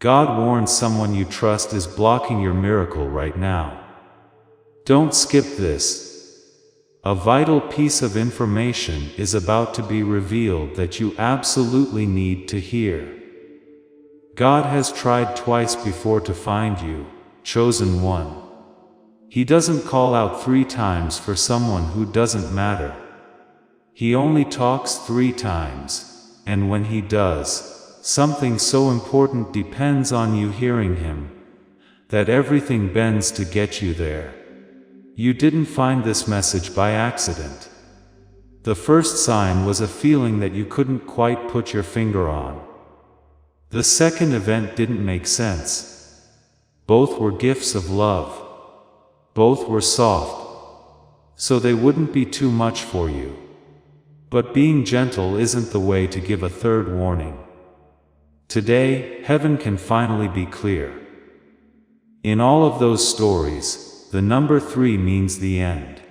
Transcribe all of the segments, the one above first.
God warns someone you trust is blocking your miracle right now. Don't skip this. A vital piece of information is about to be revealed that you absolutely need to hear. God has tried twice before to find you, chosen one. He doesn't call out 3 times for someone who doesn't matter. He only talks 3 times, and when he does, something so important depends on you hearing him, that everything bends to get you there. You didn't find this message by accident. The first sign was a feeling that you couldn't quite put your finger on. The second event didn't make sense. Both were gifts of love. Both were soft, so they wouldn't be too much for you. But being gentle isn't the way to give a third warning. Today, heaven can finally be clear. In all of those stories, the number 3 means the end.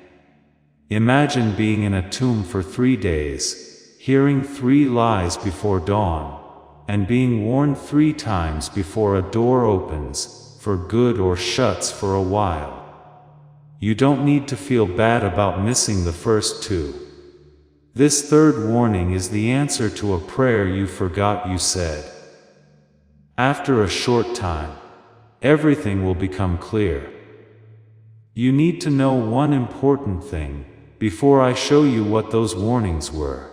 Imagine being in a tomb for 3 days, hearing 3 lies before dawn, and being warned 3 times before a door opens, for good or shuts for a while. You don't need to feel bad about missing the first 2. This third warning is the answer to a prayer you forgot you said. After a short time, everything will become clear. You need to know one important thing, before I show you what those warnings were.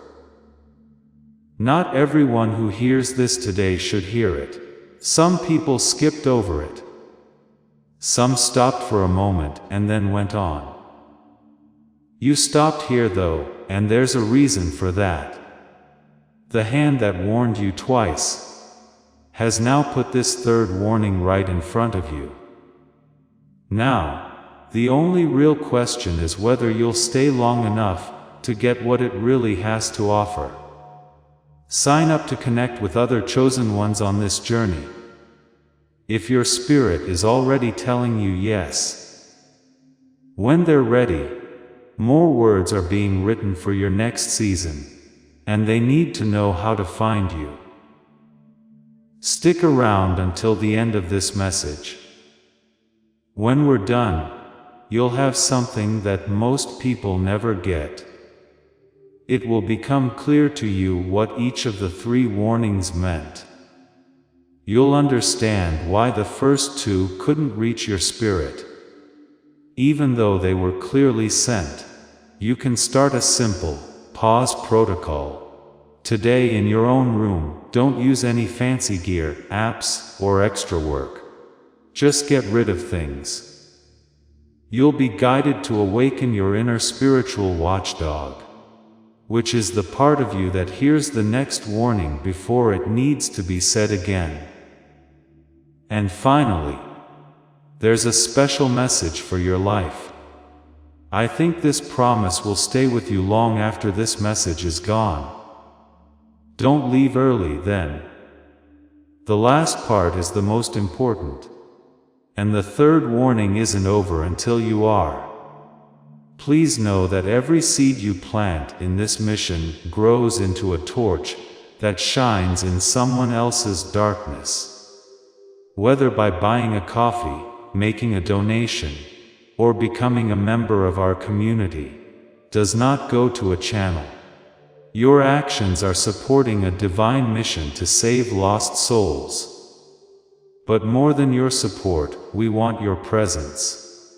Not everyone who hears this today should hear it. Some people skipped over it. Some stopped for a moment and then went on. You stopped here though, and there's a reason for that. The hand that warned you twice has now put this third warning right in front of you. Now, the only real question is whether you'll stay long enough to get what it really has to offer. Sign up to connect with other chosen ones on this journey. If your spirit is already telling you yes, when they're ready, more words are being written for your next season, and they need to know how to find you. Stick around until the end of this message. When we're done, you'll have something that most people never get. It will become clear to you what each of the 3 warnings meant. You'll understand why the first 2 couldn't reach your spirit. Even though they were clearly sent, you can start a simple pause protocol. Today in your own room, don't use any fancy gear, apps, or extra work. Just get rid of things. You'll be guided to awaken your inner spiritual watchdog, which is the part of you that hears the next warning before it needs to be said again. And finally, there's a special message for your life. I think this promise will stay with you long after this message is gone. Don't leave early then. The last part is the most important. And the third warning isn't over until you are. Please know that every seed you plant in this mission grows into a torch that shines in someone else's darkness. Whether by buying a coffee, making a donation, or becoming a member of our community, does not go to a channel. Your actions are supporting a divine mission to save lost souls. But more than your support, we want your presence.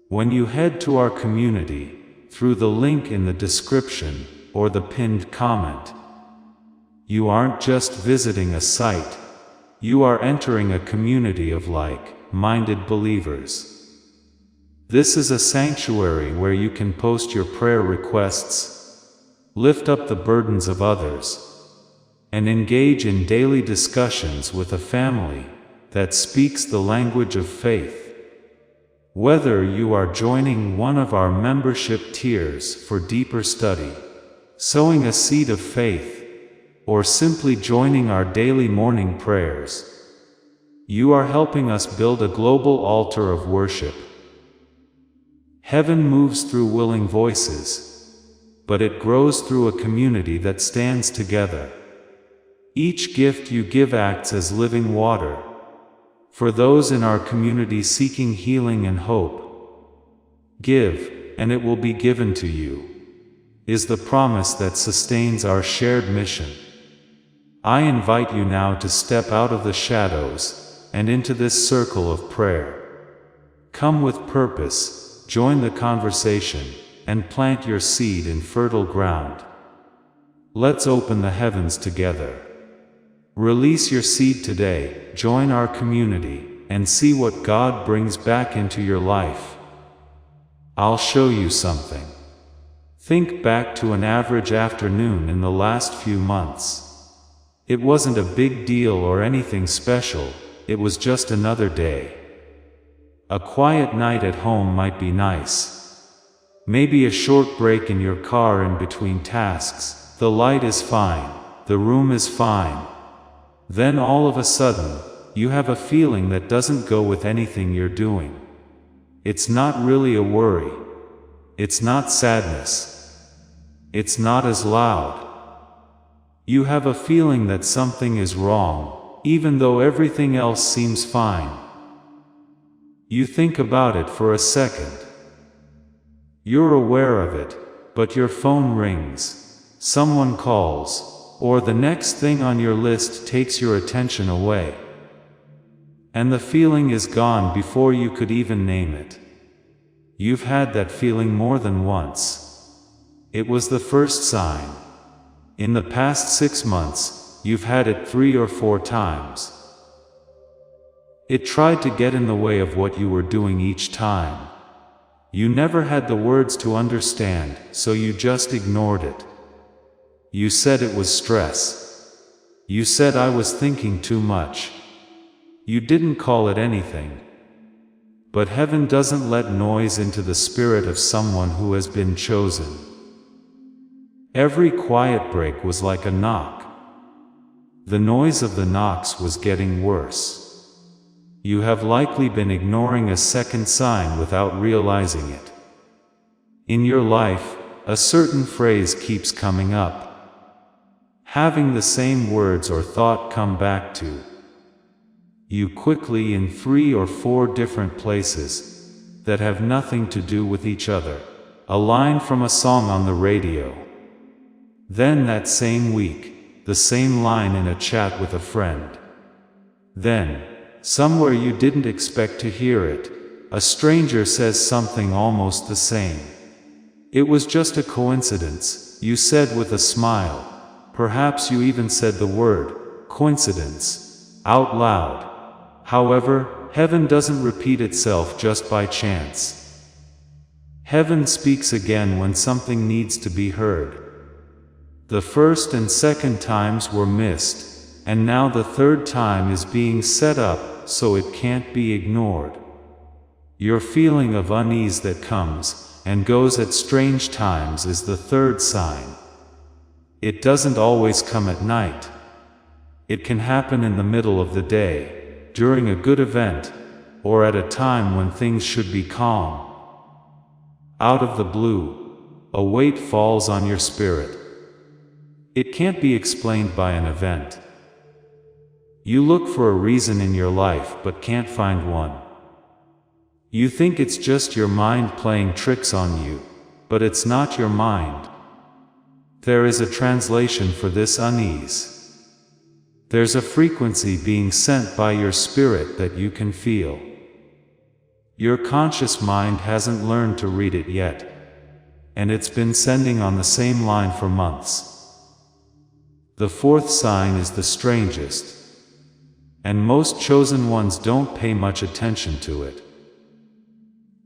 When you head to our community, through the link in the description, or the pinned comment, you aren't just visiting a site, you are entering a community of like-minded believers. This is a sanctuary where you can post your prayer requests, lift up the burdens of others, and engage in daily discussions with a family that speaks the language of faith. Whether you are joining one of our membership tiers for deeper study, sowing a seed of faith, or simply joining our daily morning prayers, you are helping us build a global altar of worship. Heaven moves through willing voices, but it grows through a community that stands together. Each gift you give acts as living water. For those in our community seeking healing and hope, give, and it will be given to you, is the promise that sustains our shared mission. I invite you now to step out of the shadows and into this circle of prayer. Come with purpose, join the conversation, and plant your seed in fertile ground. Let's open the heavens together. Release your seed today, join our community, and see what God brings back into your life. I'll show you something. Think back to an average afternoon in the last few months. It wasn't a big deal or anything special, it was just another day. A quiet night at home might be nice. Maybe a short break in your car in between tasks. The light is fine, the room is fine. Then all of a sudden, you have a feeling that doesn't go with anything you're doing. It's not really a worry. It's not sadness. It's not as loud. You have a feeling that something is wrong, even though everything else seems fine. You think about it for a second. You're aware of it, but your phone rings, someone calls, or the next thing on your list takes your attention away. And the feeling is gone before you could even name it. You've had that feeling more than once. It was the first sign. In the past 6 months, you've had it 3 or 4 times. It tried to get in the way of what you were doing each time. You never had the words to understand, so you just ignored it. You said it was stress. You said I was thinking too much. You didn't call it anything. But heaven doesn't let noise into the spirit of someone who has been chosen. Every quiet break was like a knock. The noise of the knocks was getting worse. You have likely been ignoring a second sign without realizing it. In your life, a certain phrase keeps coming up. Having the same words or thought come back to you quickly in 3 or 4 different places that have nothing to do with each other. A line from a song on the radio. Then that same week, the same line in a chat with a friend. Then, somewhere you didn't expect to hear it, a stranger says something almost the same. It was just a coincidence, you said with a smile. Perhaps you even said the word, coincidence, out loud. However, heaven doesn't repeat itself just by chance. Heaven speaks again when something needs to be heard. The first and second times were missed, and now the third time is being set up so it can't be ignored. Your feeling of unease that comes and goes at strange times is the third sign. It doesn't always come at night. It can happen in the middle of the day, during a good event, or at a time when things should be calm. Out of the blue, a weight falls on your spirit. It can't be explained by an event. You look for a reason in your life but can't find one. You think it's just your mind playing tricks on you, but it's not your mind. There is a translation for this unease. There's a frequency being sent by your spirit that you can feel. Your conscious mind hasn't learned to read it yet, and it's been sending on the same line for months. The fourth sign is the strangest, and most chosen ones don't pay much attention to it.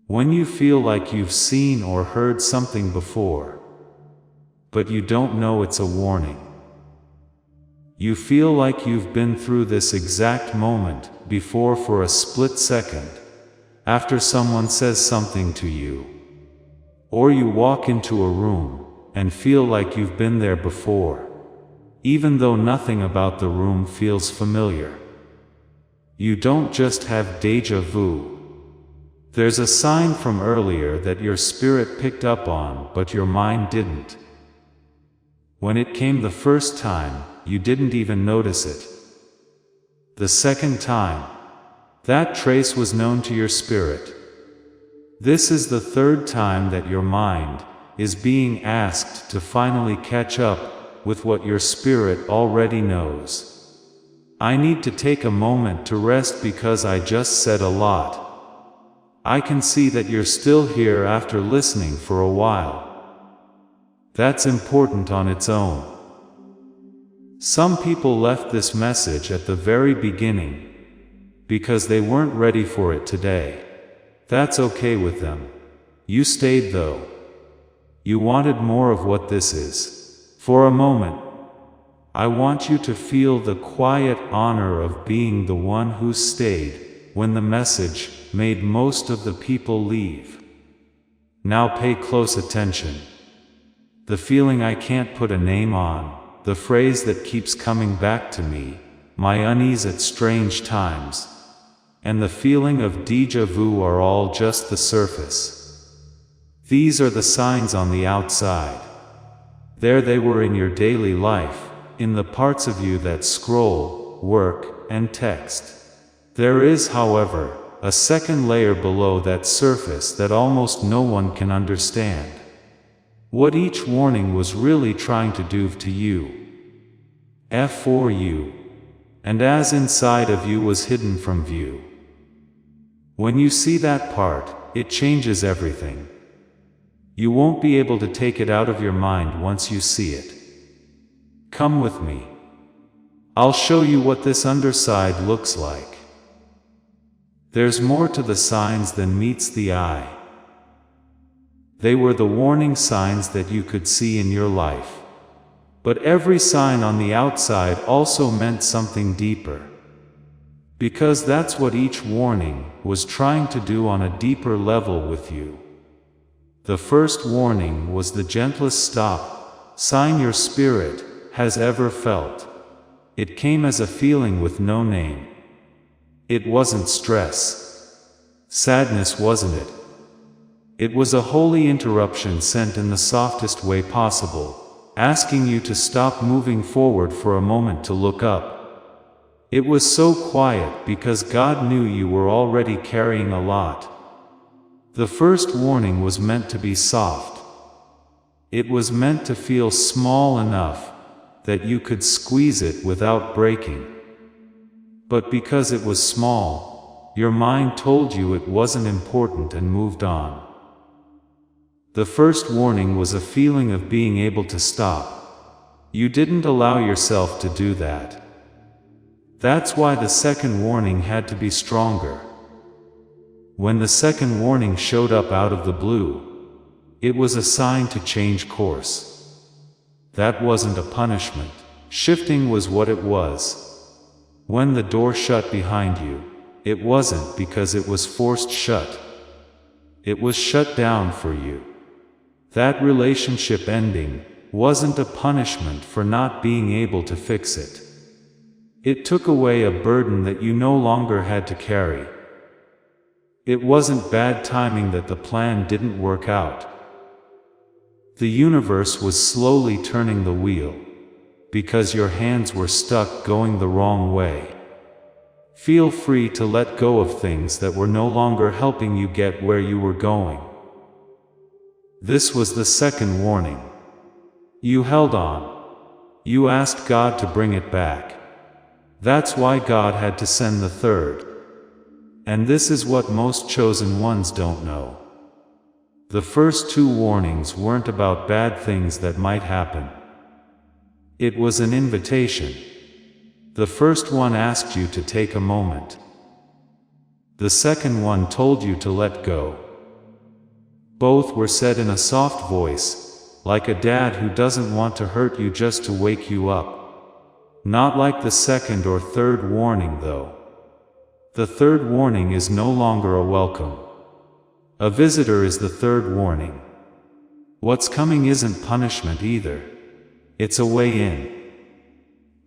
When you feel like you've seen or heard something before, but you don't know it's a warning. You feel like you've been through this exact moment before for a split second, after someone says something to you. Or you walk into a room and feel like you've been there before, even though nothing about the room feels familiar. You don't just have déjà vu. There's a sign from earlier that your spirit picked up on, but your mind didn't. When it came the first time, you didn't even notice it. The second time, that trace was known to your spirit. This is the third time that your mind is being asked to finally catch up with what your spirit already knows. I need to take a moment to rest because I just said a lot. I can see that you're still here after listening for a while. That's important on its own. Some people left this message at the very beginning because they weren't ready for it today. That's okay with them. You stayed though. You wanted more of what this is. For a moment, I want you to feel the quiet honor of being the one who stayed when the message made most of the people leave. Now pay close attention. The feeling I can't put a name on, the phrase that keeps coming back to me, my unease at strange times, and the feeling of déjà vu are all just the surface. These are the signs on the outside. There they were in your daily life, in the parts of you that scroll, work, and text. There is, however, a second layer below that surface that almost no one can understand. What each warning was really trying to do to you. For you. And as inside of you was hidden from view. When you see that part, it changes everything. You won't be able to take it out of your mind once you see it. Come with me. I'll show you what this underside looks like. There's more to the signs than meets the eye. They were the warning signs that you could see in your life. But every sign on the outside also meant something deeper. Because that's what each warning was trying to do on a deeper level with you. The first warning was the gentlest stop sign your spirit has ever felt. It came as a feeling with no name. It wasn't stress. Sadness, wasn't it? It was a holy interruption sent in the softest way possible, asking you to stop moving forward for a moment to look up. It was so quiet because God knew you were already carrying a lot. The first warning was meant to be soft. It was meant to feel small enough that you could squeeze it without breaking. But because it was small, your mind told you it wasn't important and moved on. The first warning was a feeling of being able to stop. You didn't allow yourself to do that. That's why the second warning had to be stronger. When the second warning showed up out of the blue, it was a sign to change course. That wasn't a punishment. Shifting was what it was. When the door shut behind you, it wasn't because it was forced shut. It was shut down for you. That relationship ending wasn't a punishment for not being able to fix it. It took away a burden that you no longer had to carry. It wasn't bad timing that the plan didn't work out. The universe was slowly turning the wheel, because your hands were stuck going the wrong way. Feel free to let go of things that were no longer helping you get where you were going. This was the second warning. You held on. You asked God to bring it back. That's why God had to send the third. And this is what most chosen ones don't know. The first two warnings weren't about bad things that might happen. It was an invitation. The first one asked you to take a moment. The second one told you to let go. Both were said in a soft voice, like a dad who doesn't want to hurt you just to wake you up. Not like the second or third warning though. The third warning is no longer a welcome. A visitor is the third warning. What's coming isn't punishment either. It's a way in.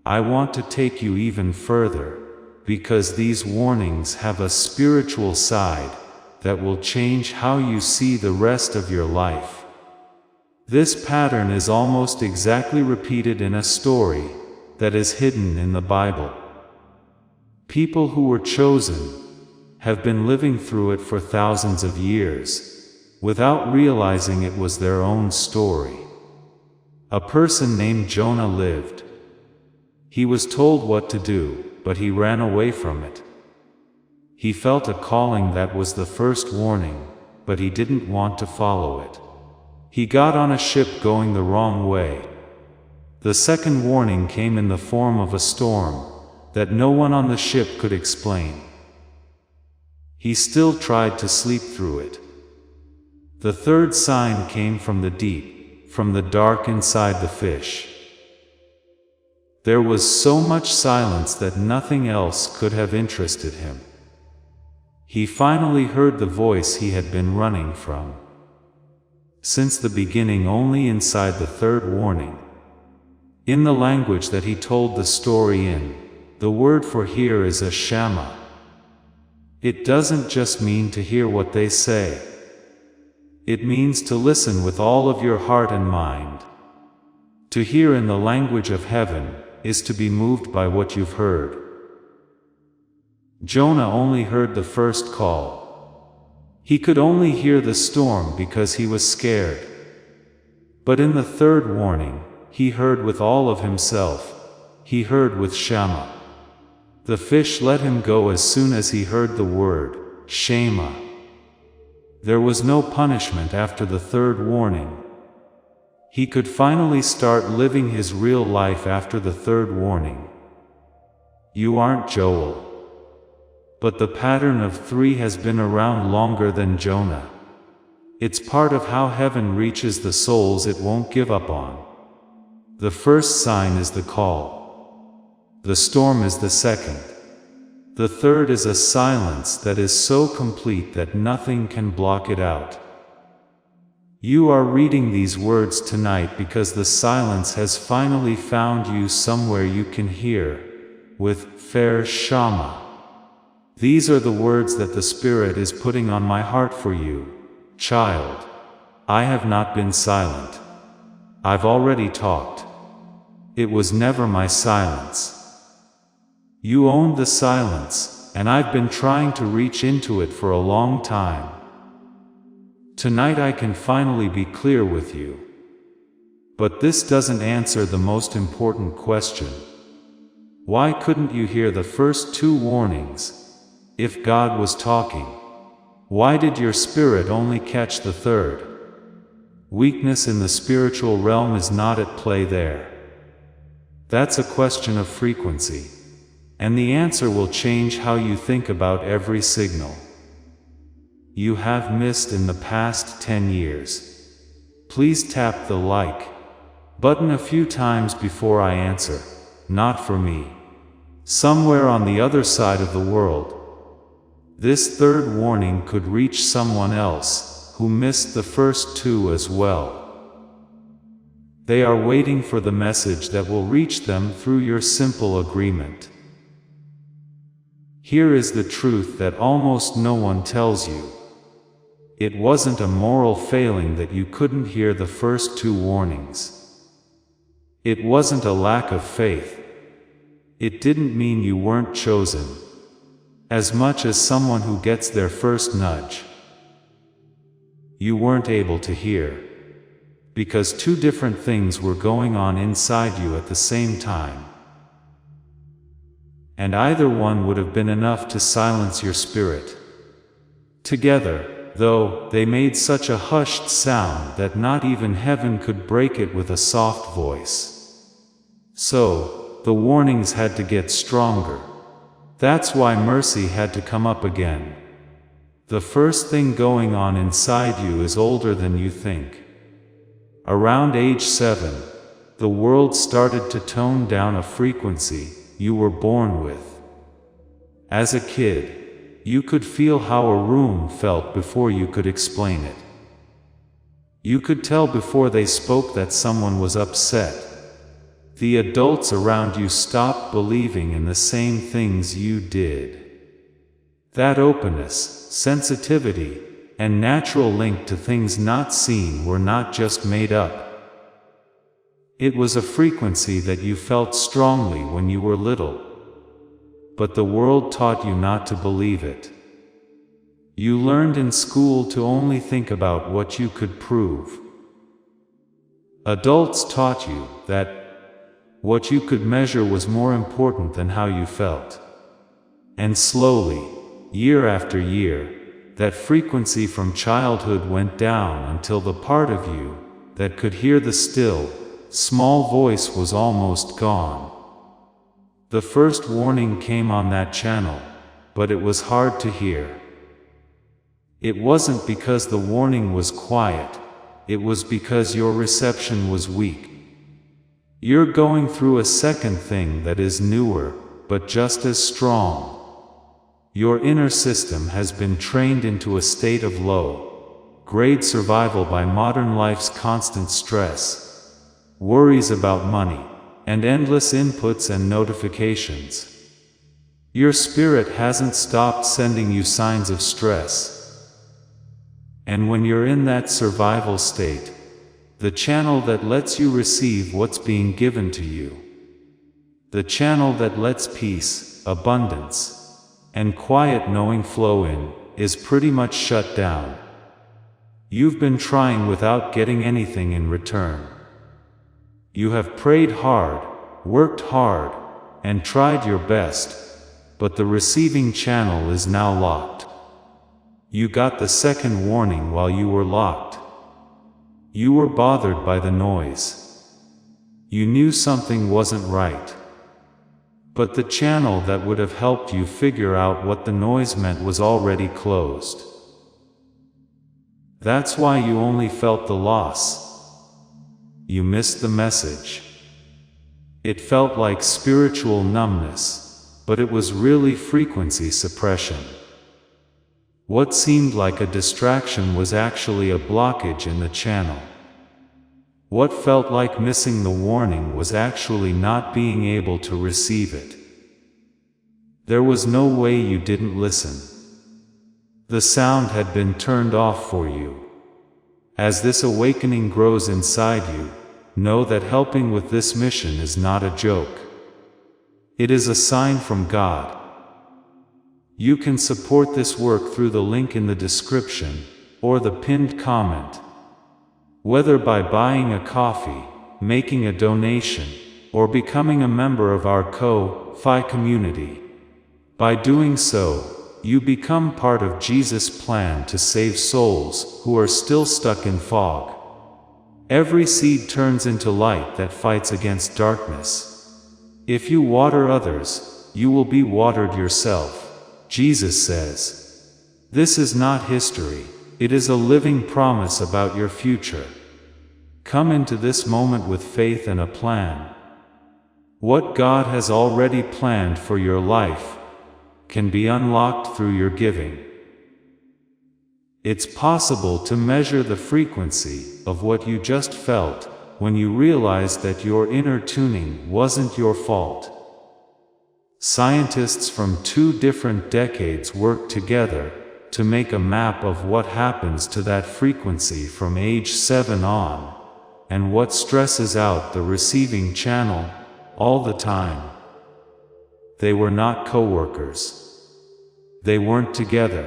I want to take you even further, because these warnings have a spiritual side that will change how you see the rest of your life. This pattern is almost exactly repeated in a story, that is hidden in the Bible. People who were chosen have been living through it for thousands of years, without realizing it was their own story. A person named Jonah lived. He was told what to do, but he ran away from it. He felt a calling that was the first warning, but he didn't want to follow it. He got on a ship going the wrong way. The second warning came in the form of a storm that no one on the ship could explain. He still tried to sleep through it. The third sign came from the deep, from the dark inside the fish. There was so much silence that nothing else could have interested him. He finally heard the voice he had been running from since the beginning, only inside the third warning. In the language that he told the story in, the word for hear is a shama. It doesn't just mean to hear what they say. It means to listen with all of your heart and mind. To hear in the language of heaven is to be moved by what you've heard. Jonah only heard the first call. He could only hear the storm because he was scared. But in the third warning, he heard with all of himself. He heard with Shama. The fish let him go as soon as he heard the word, Shema. There was no punishment after the third warning. He could finally start living his real life after the third warning. You aren't Joel. But the pattern of 3 has been around longer than Jonah. It's part of how heaven reaches the souls it won't give up on. The first sign is the call. The storm is the second. The third is a silence that is so complete that nothing can block it out. You are reading these words tonight because the silence has finally found you somewhere you can hear, with fair Shama. These are the words that the Spirit is putting on my heart for you, child. I have not been silent. I've already talked. It was never my silence. You owned the silence, and I've been trying to reach into it for a long time. Tonight I can finally be clear with you. But this doesn't answer the most important question. Why couldn't you hear the first 2 warnings? If God was talking, why did your spirit only catch the third? Weakness in the spiritual realm is not at play there. That's a question of frequency. And the answer will change how you think about every signal you have missed in the past 10 years. Please tap the like button a few times before I answer. Not for me. Somewhere on the other side of the world, this third warning could reach someone else who missed the first 2 as well. They are waiting for the message that will reach them through your simple agreement. Here is the truth that almost no one tells you. It wasn't a moral failing that you couldn't hear the first 2 warnings. It wasn't a lack of faith. It didn't mean you weren't chosen, as much as someone who gets their first nudge. You weren't able to hear, because 2 different things were going on inside you at the same time. And either one would have been enough to silence your spirit. Together, though, they made such a hushed sound that not even heaven could break it with a soft voice. So, the warnings had to get stronger. That's why mercy had to come up again. The first thing going on inside you is older than you think. Around age 7, the world started to tone down a frequency you were born with. As a kid, you could feel how a room felt before you could explain it. You could tell before they spoke that someone was upset. The adults around you stopped believing in the same things you did. That openness, sensitivity, and natural link to things not seen were not just made up. It was a frequency that you felt strongly when you were little. But the world taught you not to believe it. You learned in school to only think about what you could prove. Adults taught you that what you could measure was more important than how you felt. And slowly, year after year, that frequency from childhood went down until the part of you that could hear the still, small voice was almost gone. The first warning came on that channel, but it was hard to hear. It wasn't because the warning was quiet, it was because your reception was weak. You're going through a second thing that is newer, but just as strong. Your inner system has been trained into a state of low-grade survival by modern life's constant stress, worries about money, and endless inputs and notifications. Your spirit hasn't stopped sending you signs of stress. And when you're in that survival state, the channel that lets you receive what's being given to you, the channel that lets peace, abundance, and quiet knowing flow in, is pretty much shut down. You've been trying without getting anything in return. You have prayed hard, worked hard, and tried your best, but the receiving channel is now locked. You got the second warning while you were locked. You were bothered by the noise. You knew something wasn't right. But the channel that would have helped you figure out what the noise meant was already closed. That's why you only felt the loss. You missed the message. It felt like spiritual numbness, but it was really frequency suppression. What seemed like a distraction was actually a blockage in the channel. What felt like missing the warning was actually not being able to receive it. There was no way you didn't listen. The sound had been turned off for you. As this awakening grows inside you, know that helping with this mission is not a joke. It is a sign from God. You can support this work through the link in the description, or the pinned comment. Whether by buying a coffee, making a donation, or becoming a member of our Ko-Fi community. By doing so, you become part of Jesus' plan to save souls who are still stuck in fog. Every seed turns into light that fights against darkness. If you water others, you will be watered yourself. Jesus says, "This is not history, it is a living promise about your future." Come into this moment with faith and a plan. What God has already planned for your life can be unlocked through your giving. It's possible to measure the frequency of what you just felt when you realized that your inner tuning wasn't your fault. Scientists from 2 different decades worked together to make a map of what happens to that frequency from age 7 on, and what stresses out the receiving channel all the time. They were not co-workers. They weren't together.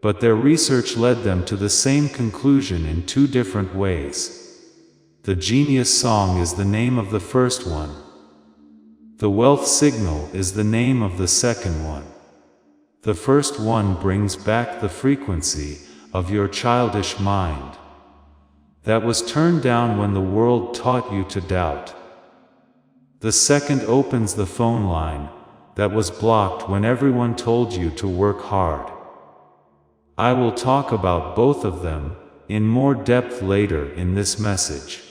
But their research led them to the same conclusion in 2 different ways. The Genius Song is the name of the first one. The Wealth Signal is the name of the second one. The first one brings back the frequency of your childish mind that was turned down when the world taught you to doubt. The second opens the phone line that was blocked when everyone told you to work hard. I will talk about both of them in more depth later in this message.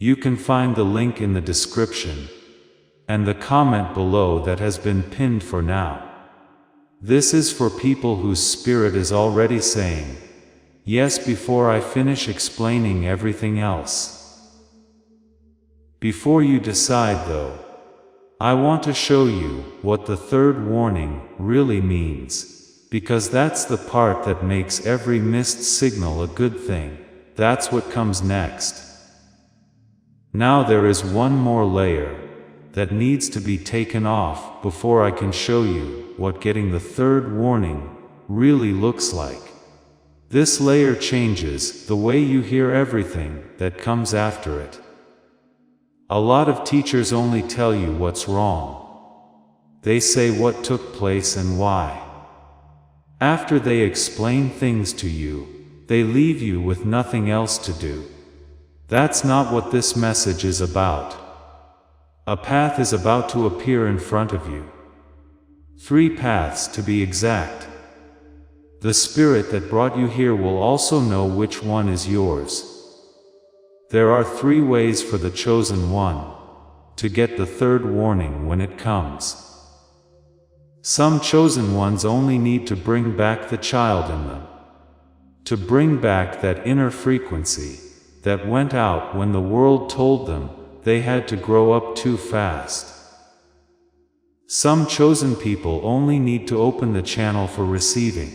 You can find the link in the description and the comment below that has been pinned for now. This is for people whose spirit is already saying yes before I finish explaining everything else. Before you decide though, I want to show you what the third warning really means, because that's the part that makes every missed signal a good thing. That's what comes next. Now there is one more layer that needs to be taken off before I can show you what getting the third warning really looks like. This layer changes the way you hear everything that comes after it. A lot of teachers only tell you what's wrong. They say what took place and why. After they explain things to you, they leave you with nothing else to do. That's not what this message is about. A path is about to appear in front of you. 3 paths to be exact. The spirit that brought you here will also know which one is yours. There are 3 ways for the chosen one to get the third warning when it comes. Some chosen ones only need to bring back the child in them, to bring back that inner frequency that went out when the world told them they had to grow up too fast. Some chosen people only need to open the channel for receiving.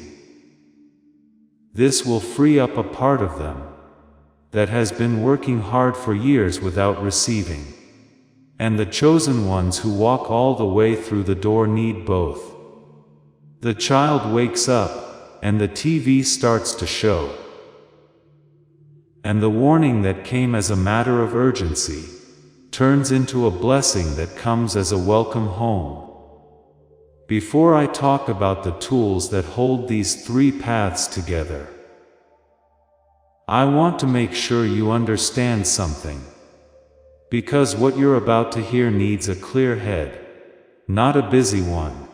This will free up a part of them that has been working hard for years without receiving. And the chosen ones who walk all the way through the door need both. The child wakes up, and the TV starts to show. And the warning that came as a matter of urgency turns into a blessing that comes as a welcome home. Before I talk about the tools that hold these 3 paths together, I want to make sure you understand something. Because what you're about to hear needs a clear head, not a busy one.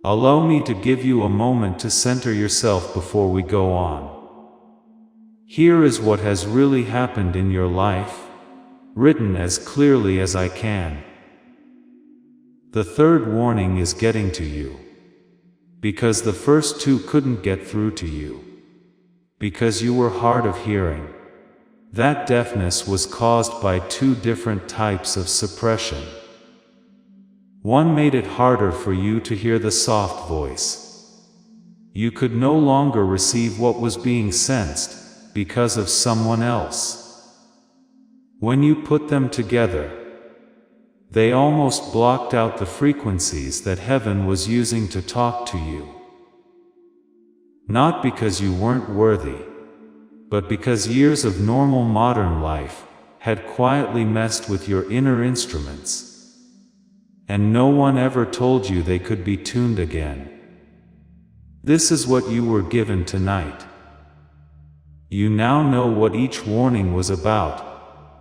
Allow me to give you a moment to center yourself before we go on. Here is what has really happened in your life, written as clearly as I can. The third warning is getting to you, because the first 2 couldn't get through to you, because you were hard of hearing. That deafness was caused by 2 different types of suppression. One made it harder for you to hear the soft voice. You could no longer receive what was being sensed because of someone else. When you put them together, they almost blocked out the frequencies that heaven was using to talk to you. Not because you weren't worthy, but because years of normal modern life had quietly messed with your inner instruments. And no one ever told you they could be tuned again. This is what you were given tonight. You now know what each warning was about,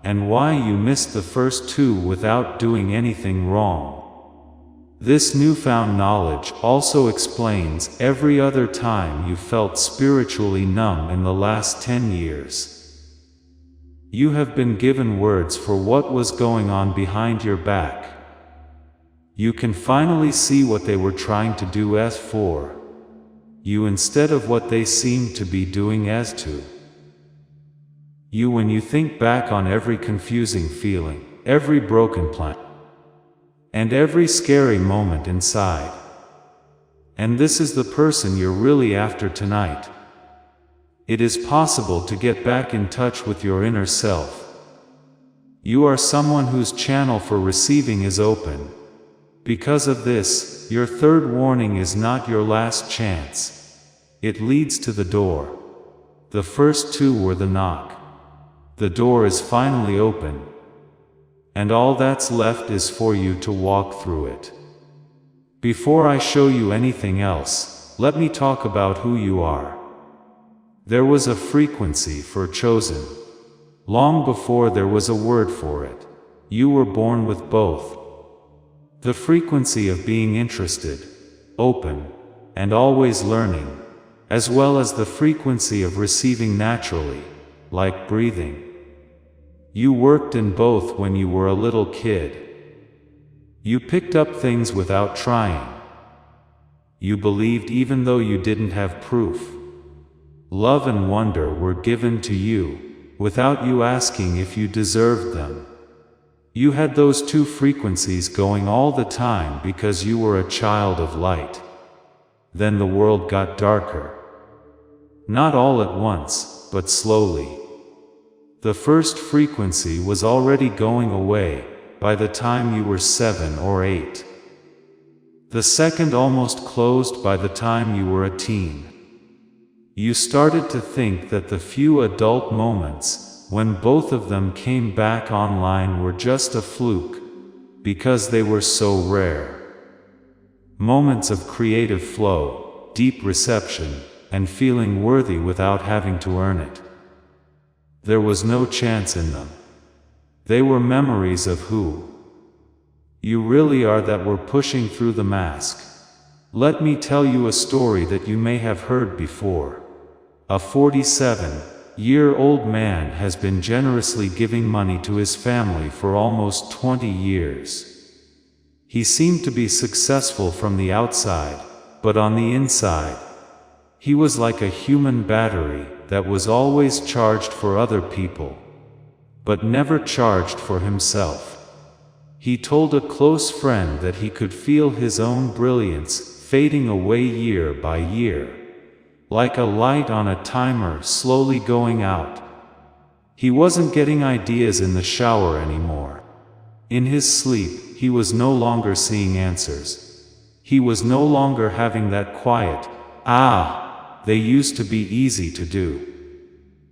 and why you missed the first 2 without doing anything wrong. This newfound knowledge also explains every other time you felt spiritually numb in the last 10 years. You have been given words for what was going on behind your back. You can finally see what they were trying to do as for you instead of what they seemed to be doing as to you. When you think back on every confusing feeling, every broken plan, and every scary moment inside. And this is the person you're really after tonight. It is possible to get back in touch with your inner self. You are someone whose channel for receiving is open. Because of this, your third warning is not your last chance. It leads to the door. The first 2 were the knock. The door is finally open, and all that's left is for you to walk through it. Before I show you anything else, let me talk about who you are. There was a frequency for chosen. Long before there was a word for it, you were born with both. The frequency of being interested, open, and always learning, as well as the frequency of receiving naturally, like breathing. You worked in both when you were a little kid. You picked up things without trying. You believed even though you didn't have proof. Love and wonder were given to you, without you asking if you deserved them. You had those 2 frequencies going all the time because you were a child of light. Then the world got darker. Not all at once, but slowly. The first frequency was already going away by the time you were 7 or 8. The second almost closed by the time you were a teen. You started to think that the few adult moments, when both of them came back online, were just a fluke, because they were so rare. Moments of creative flow, deep reception, and feeling worthy without having to earn it. There was no chance in them. They were memories of who you really are that were pushing through the mask. Let me tell you a story that you may have heard before. A 47-year-old man has been generously giving money to his family for almost 20 years. He seemed to be successful from the outside, but on the inside, he was like a human battery that was always charged for other people, but never charged for himself. He told a close friend that he could feel his own brilliance fading away year by year, like a light on a timer slowly going out. He wasn't getting ideas in the shower anymore. In his sleep, he was no longer seeing answers. He was no longer having that quiet, they used to be easy to do.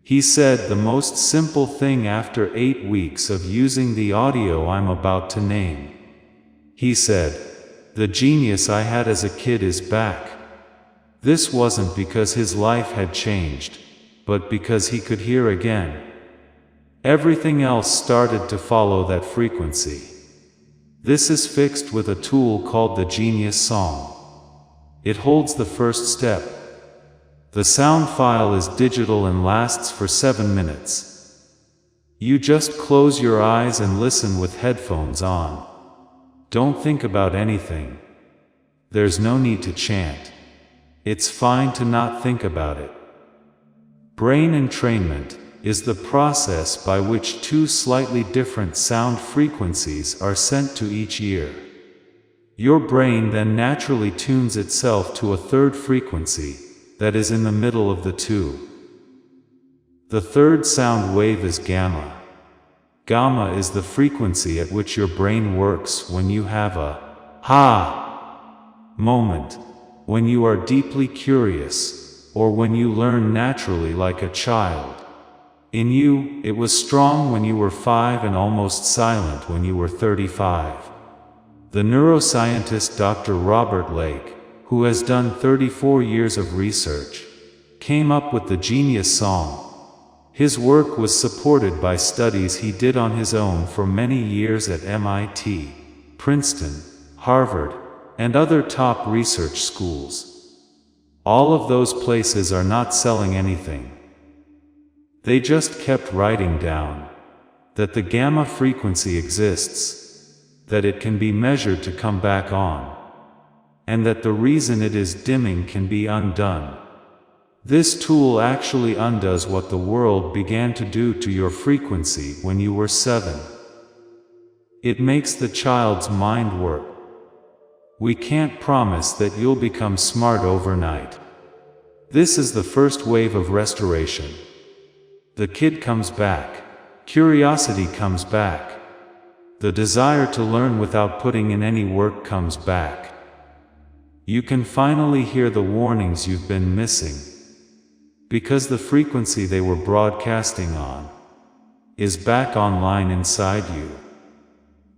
He said the most simple thing after 8 weeks of using the audio I'm about to name. He said, "The genius I had as a kid is back." This wasn't because his life had changed, but because he could hear again. Everything else started to follow that frequency. This is fixed with a tool called the Genius Song. It holds the first step. The sound file is digital and lasts for 7 minutes. You just close your eyes and listen with headphones on. Don't think about anything. There's no need to chant. It's fine to not think about it. Brain entrainment is the process by which 2 slightly different sound frequencies are sent to each ear. Your brain then naturally tunes itself to a third frequency that is in the middle of the 2. The third sound wave is gamma. Gamma is the frequency at which your brain works when you have a moment, when you are deeply curious, or when you learn naturally like a child. In you, it was strong when you were 5 and almost silent when you were 35. The neuroscientist Dr. Robert Lake, who has done 34 years of research, came up with the Genius Song. His work was supported by studies he did on his own for many years at MIT, Princeton, Harvard, and other top research schools. All of those places are not selling anything. They just kept writing down that the gamma frequency exists, that it can be measured to come back on, and that the reason it is dimming can be undone. This tool actually undoes what the world began to do to your frequency when you were 7. It makes the child's mind work. We can't promise that you'll become smart overnight. This is the first wave of restoration. The kid comes back. Curiosity comes back. The desire to learn without putting in any work comes back. You can finally hear the warnings you've been missing, because the frequency they were broadcasting on is back online inside you.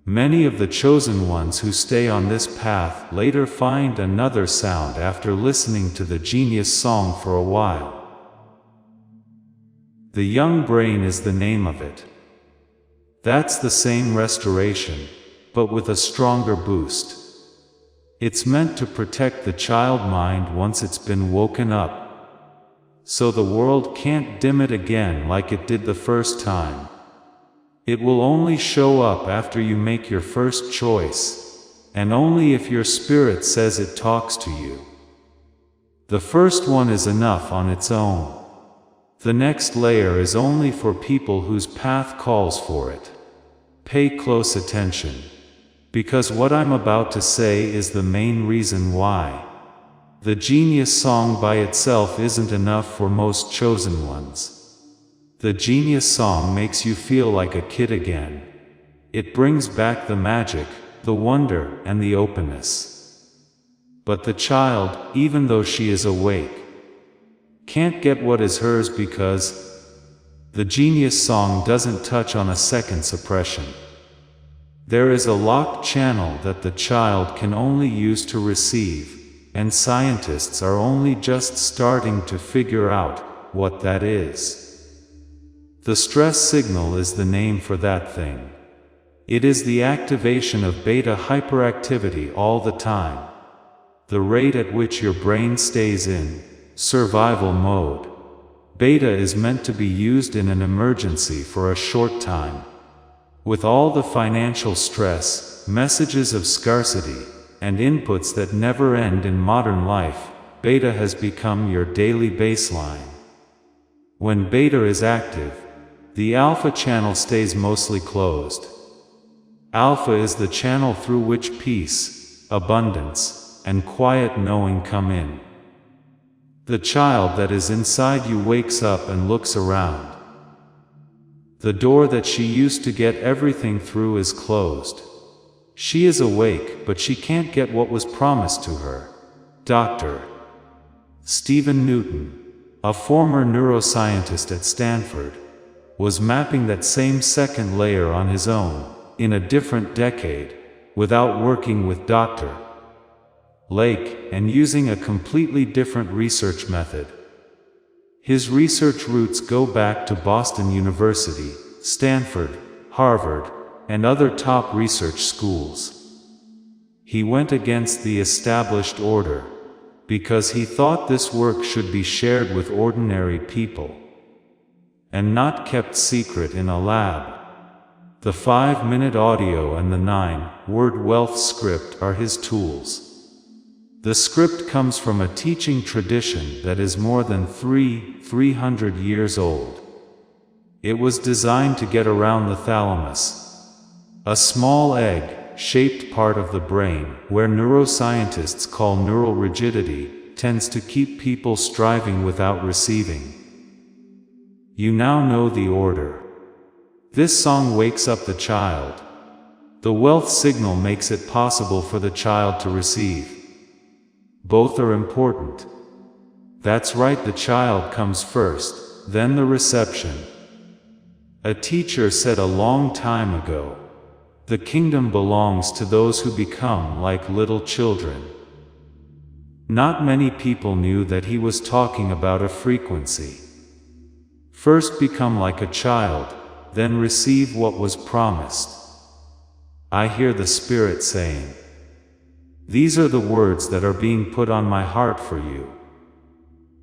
Many of the chosen ones who stay on this path later find another sound after listening to the Genius Song for a while. The young brain is the name of it. That's the same restoration, but with a stronger boost. It's meant to protect the child mind once it's been woken up, so the world can't dim it again like it did the first time. It will only show up after you make your first choice, and only if your spirit says it talks to you. The first one is enough on its own. The next layer is only for people whose path calls for it. Pay close attention, because what I'm about to say is the main reason why. The Genius Song by itself isn't enough for most chosen ones. The genius song makes you feel like a kid again. It brings back the magic, the wonder, and the openness. But the child, even though she is awake, can't get what is hers because the genius song doesn't touch on a second suppression. There is a locked channel that the child can only use to receive, and scientists are only just starting to figure out what that is. The stress signal is the name for that thing. It is the activation of beta hyperactivity all the time, the rate at which your brain stays in survival mode. Beta is meant to be used in an emergency for a short time. With all the financial stress, messages of scarcity, and inputs that never end in modern life, beta has become your daily baseline. When beta is active, the alpha channel stays mostly closed. Alpha is the channel through which peace, abundance, and quiet knowing come in. The child that is inside you wakes up and looks around. The door that she used to get everything through is closed. She is awake, but she can't get what was promised to her. Dr. Stephen Newton, a former neuroscientist at Stanford, was mapping that same second layer on his own, in a different decade, without working with Dr. Lake, and using a completely different research method. His research roots go back to Boston University, Stanford, Harvard, and other top research schools. He went against the established order, because he thought this work should be shared with ordinary people, and not kept secret in a lab. The 5-minute audio and the 9-word wealth script are his tools. The script comes from a teaching tradition that is more than 300 years old. It was designed to get around the thalamus, a small egg-shaped part of the brain, where neuroscientists call neural rigidity, tends to keep people striving without receiving. You now know the order. This song wakes up the child. The wealth signal makes it possible for the child to receive. Both are important. That's right, the child comes first, then the reception. A teacher said a long time ago, "The kingdom belongs to those who become like little children." Not many people knew that he was talking about a frequency. First become like a child, then receive what was promised. I hear the Spirit saying, "These are the words that are being put on my heart for you."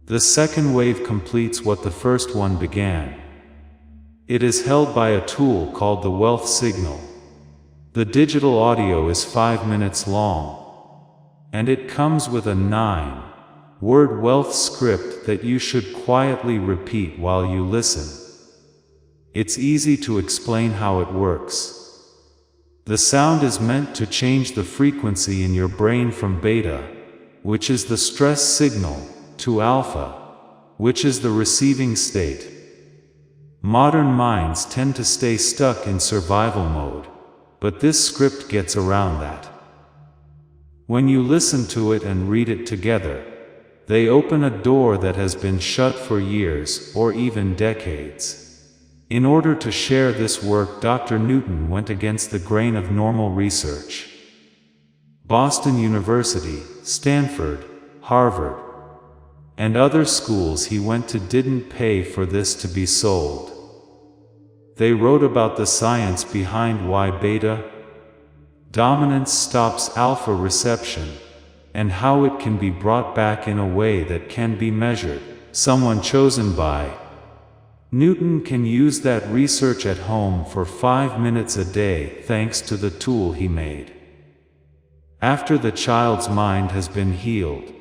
The second wave completes what the first one began. It is held by a tool called the wealth signal. The digital audio is 5 minutes long, and it comes with a 9-word wealth script that you should quietly repeat while you listen. It's easy to explain how it works. The sound is meant to change the frequency in your brain from beta, which is the stress signal, to alpha, which is the receiving state. Modern minds tend to stay stuck in survival mode, but this script gets around that. When you listen to it and read it together, they open a door that has been shut for years or even decades. In order to share this work, Dr. Newton went against the grain of normal research. Boston University, Stanford, Harvard, and other schools he went to didn't pay for this to be sold. They wrote about the science behind why beta dominance stops alpha reception, and how it can be brought back in a way that can be measured. Someone chosen by Newton can use that research at home for 5 minutes a day thanks to the tool he made. After the child's mind has been healed,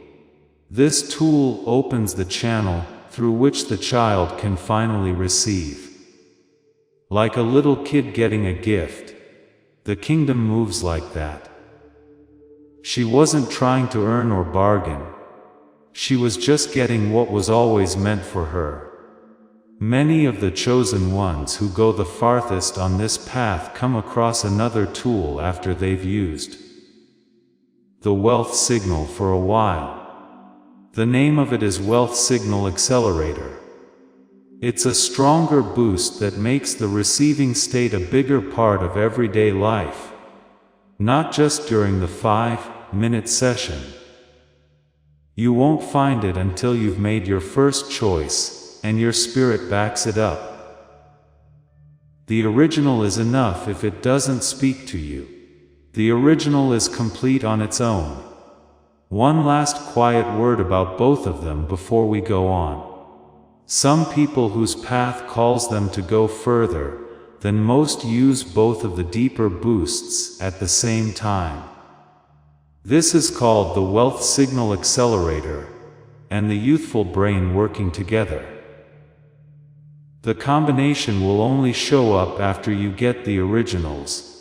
this tool opens the channel through which the child can finally receive. Like a little kid getting a gift, the kingdom moves like that. She wasn't trying to earn or bargain. She was just getting what was always meant for her. Many of the chosen ones who go the farthest on this path come across another tool after they've used the wealth signal for a while. The name of it is Wealth Signal Accelerator. It's a stronger boost that makes the receiving state a bigger part of everyday life, not just during the 5-minute session. You won't find it until you've made your first choice, and your spirit backs it up. The original is enough if it doesn't speak to you. The original is complete on its own. One last quiet word about both of them before we go on. Some people whose path calls them to go further than most use both of the deeper boosts at the same time. This is called the Wealth Signal Accelerator and the youthful brain working together. The combination will only show up after you get the originals,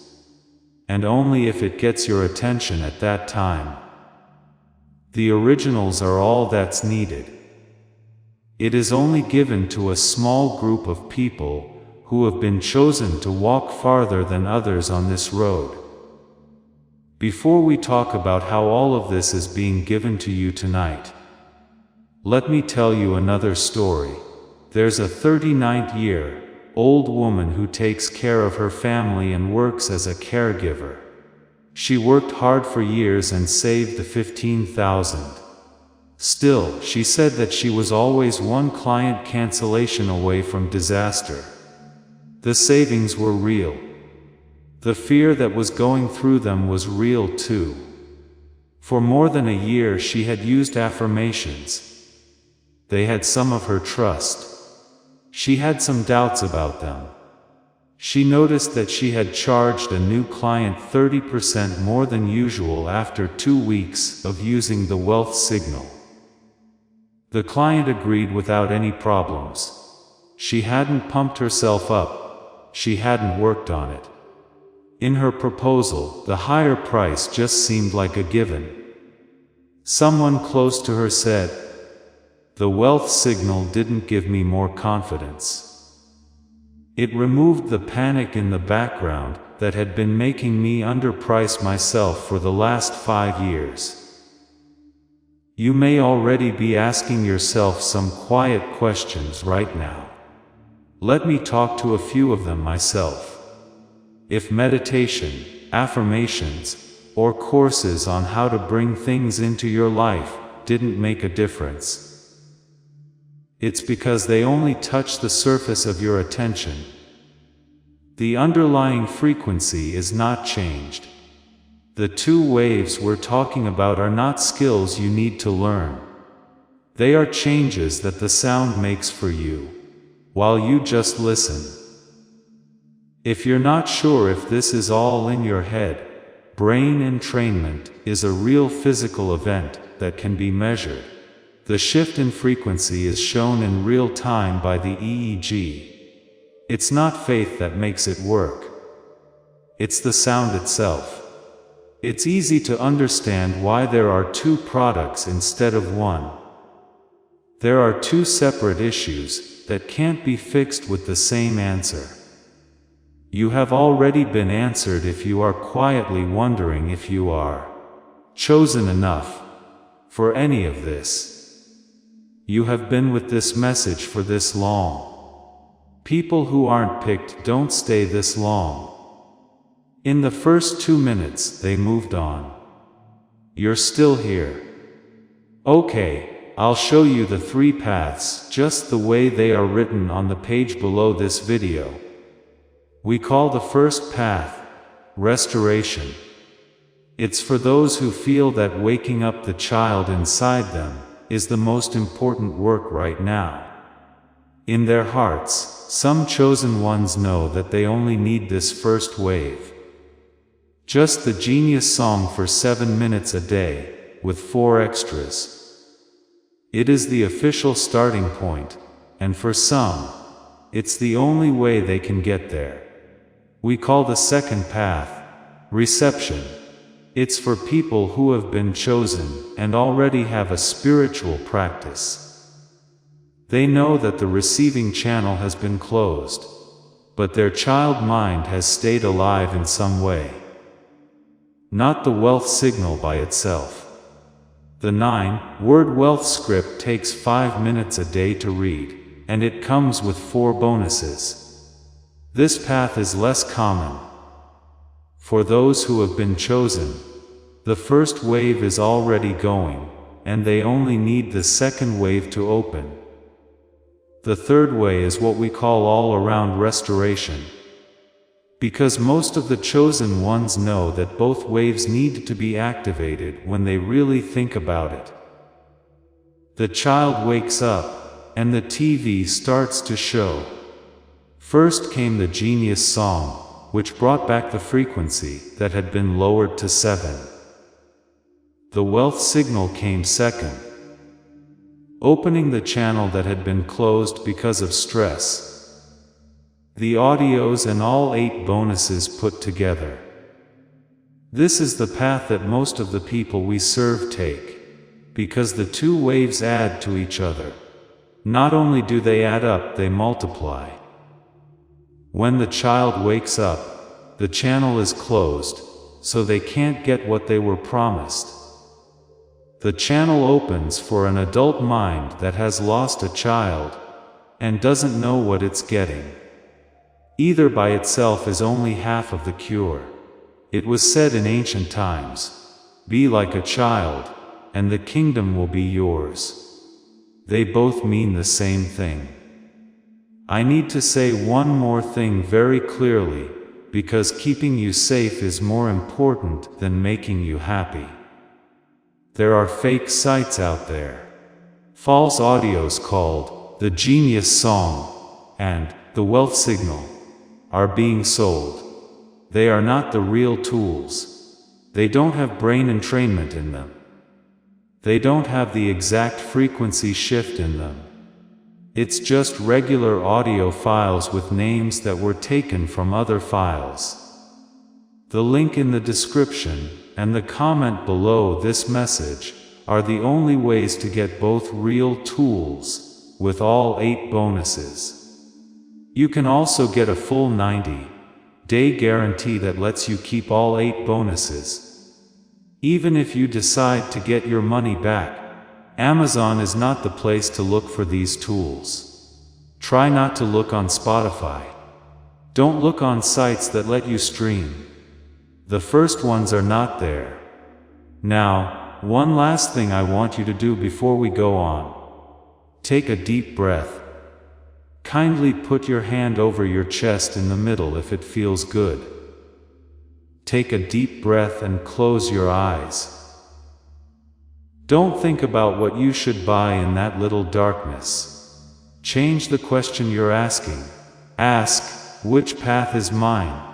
and only if it gets your attention at that time. The originals are all that's needed. It is only given to a small group of people who have been chosen to walk farther than others on this road. Before we talk about how all of this is being given to you tonight, let me tell you another story. There's a 39-year-old woman who takes care of her family and works as a caregiver. She worked hard for years and saved the $15,000. Still, she said that she was always one client cancellation away from disaster. The savings were real. The fear that was going through them was real too. For more than a year she had used affirmations. They had some of her trust. She had some doubts about them. She noticed that she had charged a new client 30% more than usual after 2 weeks of using the wealth signal. The client agreed without any problems. She hadn't pumped herself up. She hadn't worked on it. In her proposal, the higher price just seemed like a given. Someone close to her said, "The wealth signal didn't give me more confidence. It removed the panic in the background that had been making me underprice myself for the last 5 years." You may already be asking yourself some quiet questions right now. Let me talk to a few of them myself. If meditation, affirmations, or courses on how to bring things into your life didn't make a difference, it's because they only touch the surface of your attention. The underlying frequency is not changed. The 2 waves we're talking about are not skills you need to learn. They are changes that the sound makes for you, while you just listen. If you're not sure if this is all in your head, brain entrainment is a real physical event that can be measured. The shift in frequency is shown in real time by the EEG. It's not faith that makes it work. It's the sound itself. It's easy to understand why there are 2 products instead of 1. There are 2 separate issues that can't be fixed with the same answer. You have already been answered if you are quietly wondering if you are chosen enough for any of this. You have been with this message for this long. People who aren't picked don't stay this long. In the first 2 minutes, they moved on. You're still here. Okay, I'll show you the 3 paths just the way they are written on the page below this video. We call the first path restoration. It's for those who feel that waking up the child inside them is the most important work right now. In their hearts, some chosen ones know that they only need this first wave. Just the genius song for 7 minutes a day, with 4 extras. It is the official starting point, and for some, it's the only way they can get there. We call the second path reception. It's for people who have been chosen and already have a spiritual practice. They know that the receiving channel has been closed, but their child mind has stayed alive in some way. Not the wealth signal by itself. The 9-word wealth script takes 5 minutes a day to read, and it comes with 4 bonuses. This path is less common. For those who have been chosen, the first wave is already going, and they only need the second wave to open. The third way is what we call all-around restoration. Because most of the chosen ones know that both waves need to be activated when they really think about it. The child wakes up, and the TV starts to show. First came the genius song, which brought back the frequency that had been lowered to 7. The wealth signal came second, opening the channel that had been closed because of stress. The audios and all 8 bonuses put together. This is the path that most of the people we serve take, because the 2 waves add to each other. Not only do they add up, they multiply. When the child wakes up, the channel is closed, so they can't get what they were promised. The channel opens for an adult mind that has lost a child, and doesn't know what it's getting. Either by itself is only half of the cure. It was said in ancient times, "Be like a child, and the kingdom will be yours." They both mean the same thing. I need to say one more thing very clearly, because keeping you safe is more important than making you happy. There are fake sites out there. False audios called the genius song and the wealth signal are being sold. They are not the real tools. They don't have brain entrainment in them. They don't have the exact frequency shift in them. It's just regular audio files with names that were taken from other files. The link in the description and the comment below this message are the only ways to get both real tools with all 8 bonuses. You can also get a full 90-day guarantee that lets you keep all 8 bonuses. Even if you decide to get your money back, Amazon is not the place to look for these tools. Try not to look on Spotify. Don't look on sites that let you stream. The first ones are not there. Now, one last thing I want you to do before we go on. Take a deep breath. Kindly put your hand over your chest in the middle if it feels good. Take a deep breath and close your eyes. Don't think about what you should buy in that little darkness. Change the question you're asking. Ask, which path is mine?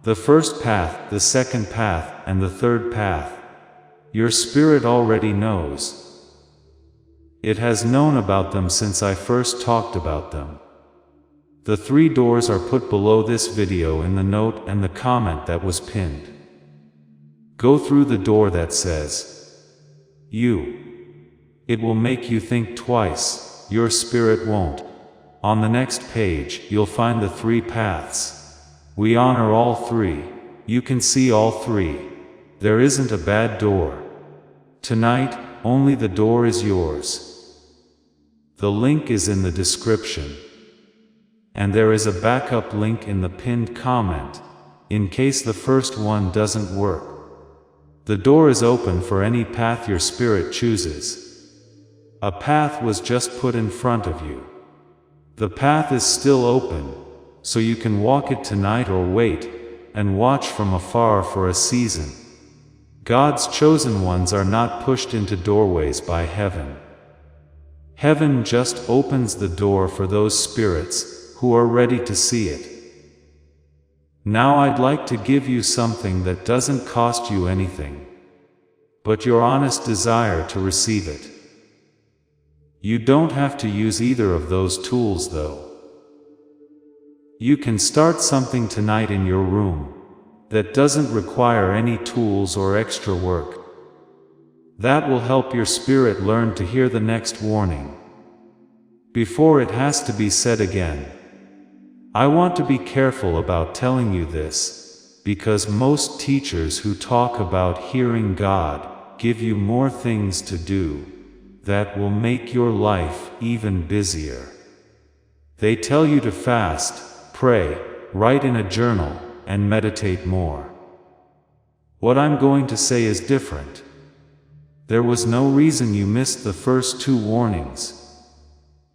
The first path, the second path, and the third path. Your spirit already knows. It has known about them since I first talked about them. The 3 doors are put below this video in the note and the comment that was pinned. Go through the door that says, "You." It will make you think twice, your spirit won't. On the next page, you'll find the 3 paths. We honor all 3. You can see all 3. There isn't a bad door. Tonight, only the door is yours. The link is in the description. And there is a backup link in the pinned comment, in case the first one doesn't work. The door is open for any path your spirit chooses. A path was just put in front of you. The path is still open, so you can walk it tonight or wait, and watch from afar for a season. God's chosen ones are not pushed into doorways by heaven. Heaven just opens the door for those spirits who are ready to see it. Now I'd like to give you something that doesn't cost you anything, but your honest desire to receive it. You don't have to use either of those tools though. You can start something tonight in your room that doesn't require any tools or extra work. That will help your spirit learn to hear the next warning. before it has to be said again. I want to be careful about telling you this, because most teachers who talk about hearing God give you more things to do that will make your life even busier. They tell you to fast, pray, write in a journal, and meditate more. What I'm going to say is different. There was no reason you missed the first 2 warnings.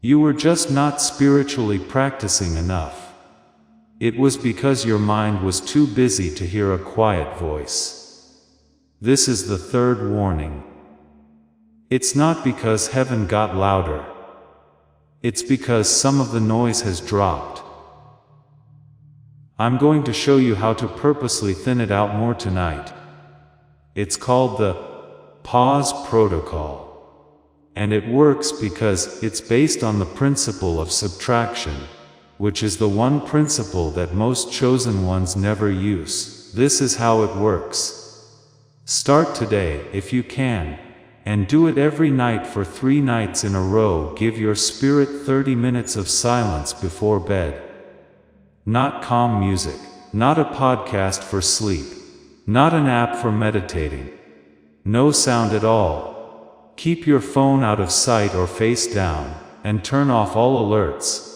You were just not spiritually practicing enough. It was because your mind was too busy to hear a quiet voice. This is the 3rd warning. It's not because heaven got louder. It's because some of the noise has dropped. I'm going to show you how to purposely thin it out more tonight. It's called the pause protocol. And it works because it's based on the principle of subtraction, which is the one principle that most chosen ones never use. This is how it works. Start today, if you can, and do it every night for 3 nights in a row. Give your spirit 30 minutes of silence before bed. Not calm music, not a podcast for sleep, not an app for meditating. No sound at all. Keep your phone out of sight or face down, and turn off all alerts.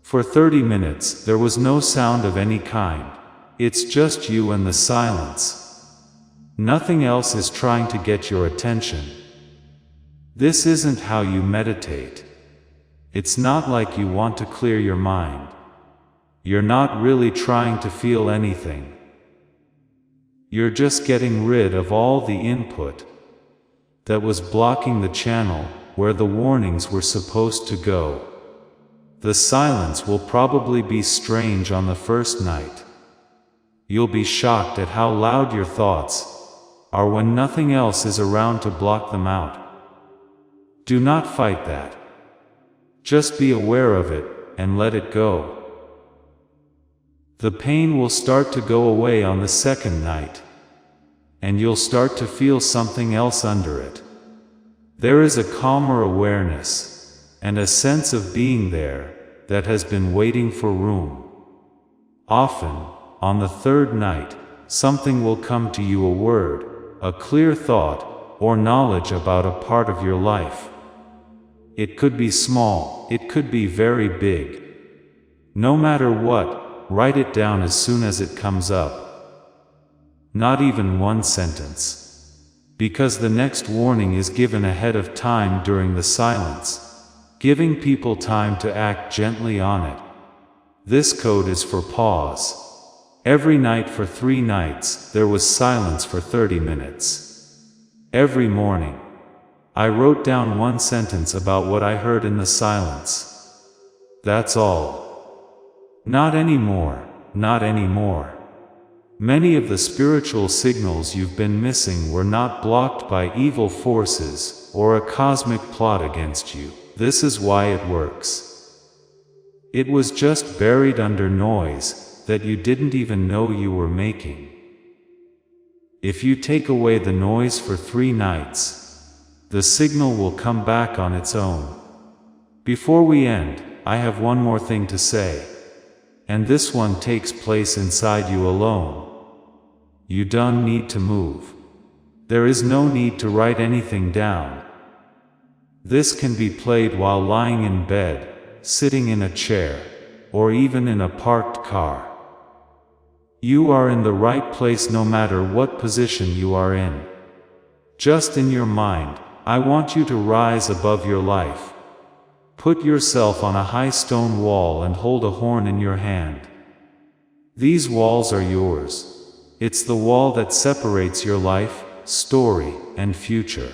For 30 minutes, there was no sound of any kind. It's just you and the silence. Nothing else is trying to get your attention. This isn't how you meditate. It's not like you want to clear your mind. You're not really trying to feel anything. You're just getting rid of all the input that was blocking the channel where the warnings were supposed to go. The silence will probably be strange on the first night. You'll be shocked at how loud your thoughts are when nothing else is around to block them out. Do not fight that. Just be aware of it and let it go. The pain will start to go away on the second night, and you'll start to feel something else under it. There is a calmer awareness, and a sense of being there, that has been waiting for room. Often, on the 3rd night, something will come to you, a word, a clear thought, or knowledge about a part of your life. It could be small, it could be very big. No matter what, write it down as soon as it comes up. Not even 1 sentence. Because the next warning is given ahead of time during the silence, giving people time to act gently on it. This code is for pause. Every night for 3 nights, there was silence for 30 minutes. Every morning, I wrote down 1 sentence about what I heard in the silence. That's all. Not anymore, not anymore. Many of the spiritual signals you've been missing were not blocked by evil forces or a cosmic plot against you. This is why it works. It was just buried under noise that you didn't even know you were making. If you take away the noise for 3 nights, the signal will come back on its own. Before we end, I have one more thing to say. And this one takes place inside you alone. You don't need to move. There is no need to write anything down. This can be played while lying in bed, sitting in a chair, or even in a parked car. You are in the right place no matter what position you are in. Just in your mind, I want you to rise above your life. Put yourself on a high stone wall and hold a horn in your hand. These walls are yours. It's the wall that separates your life, story, and future.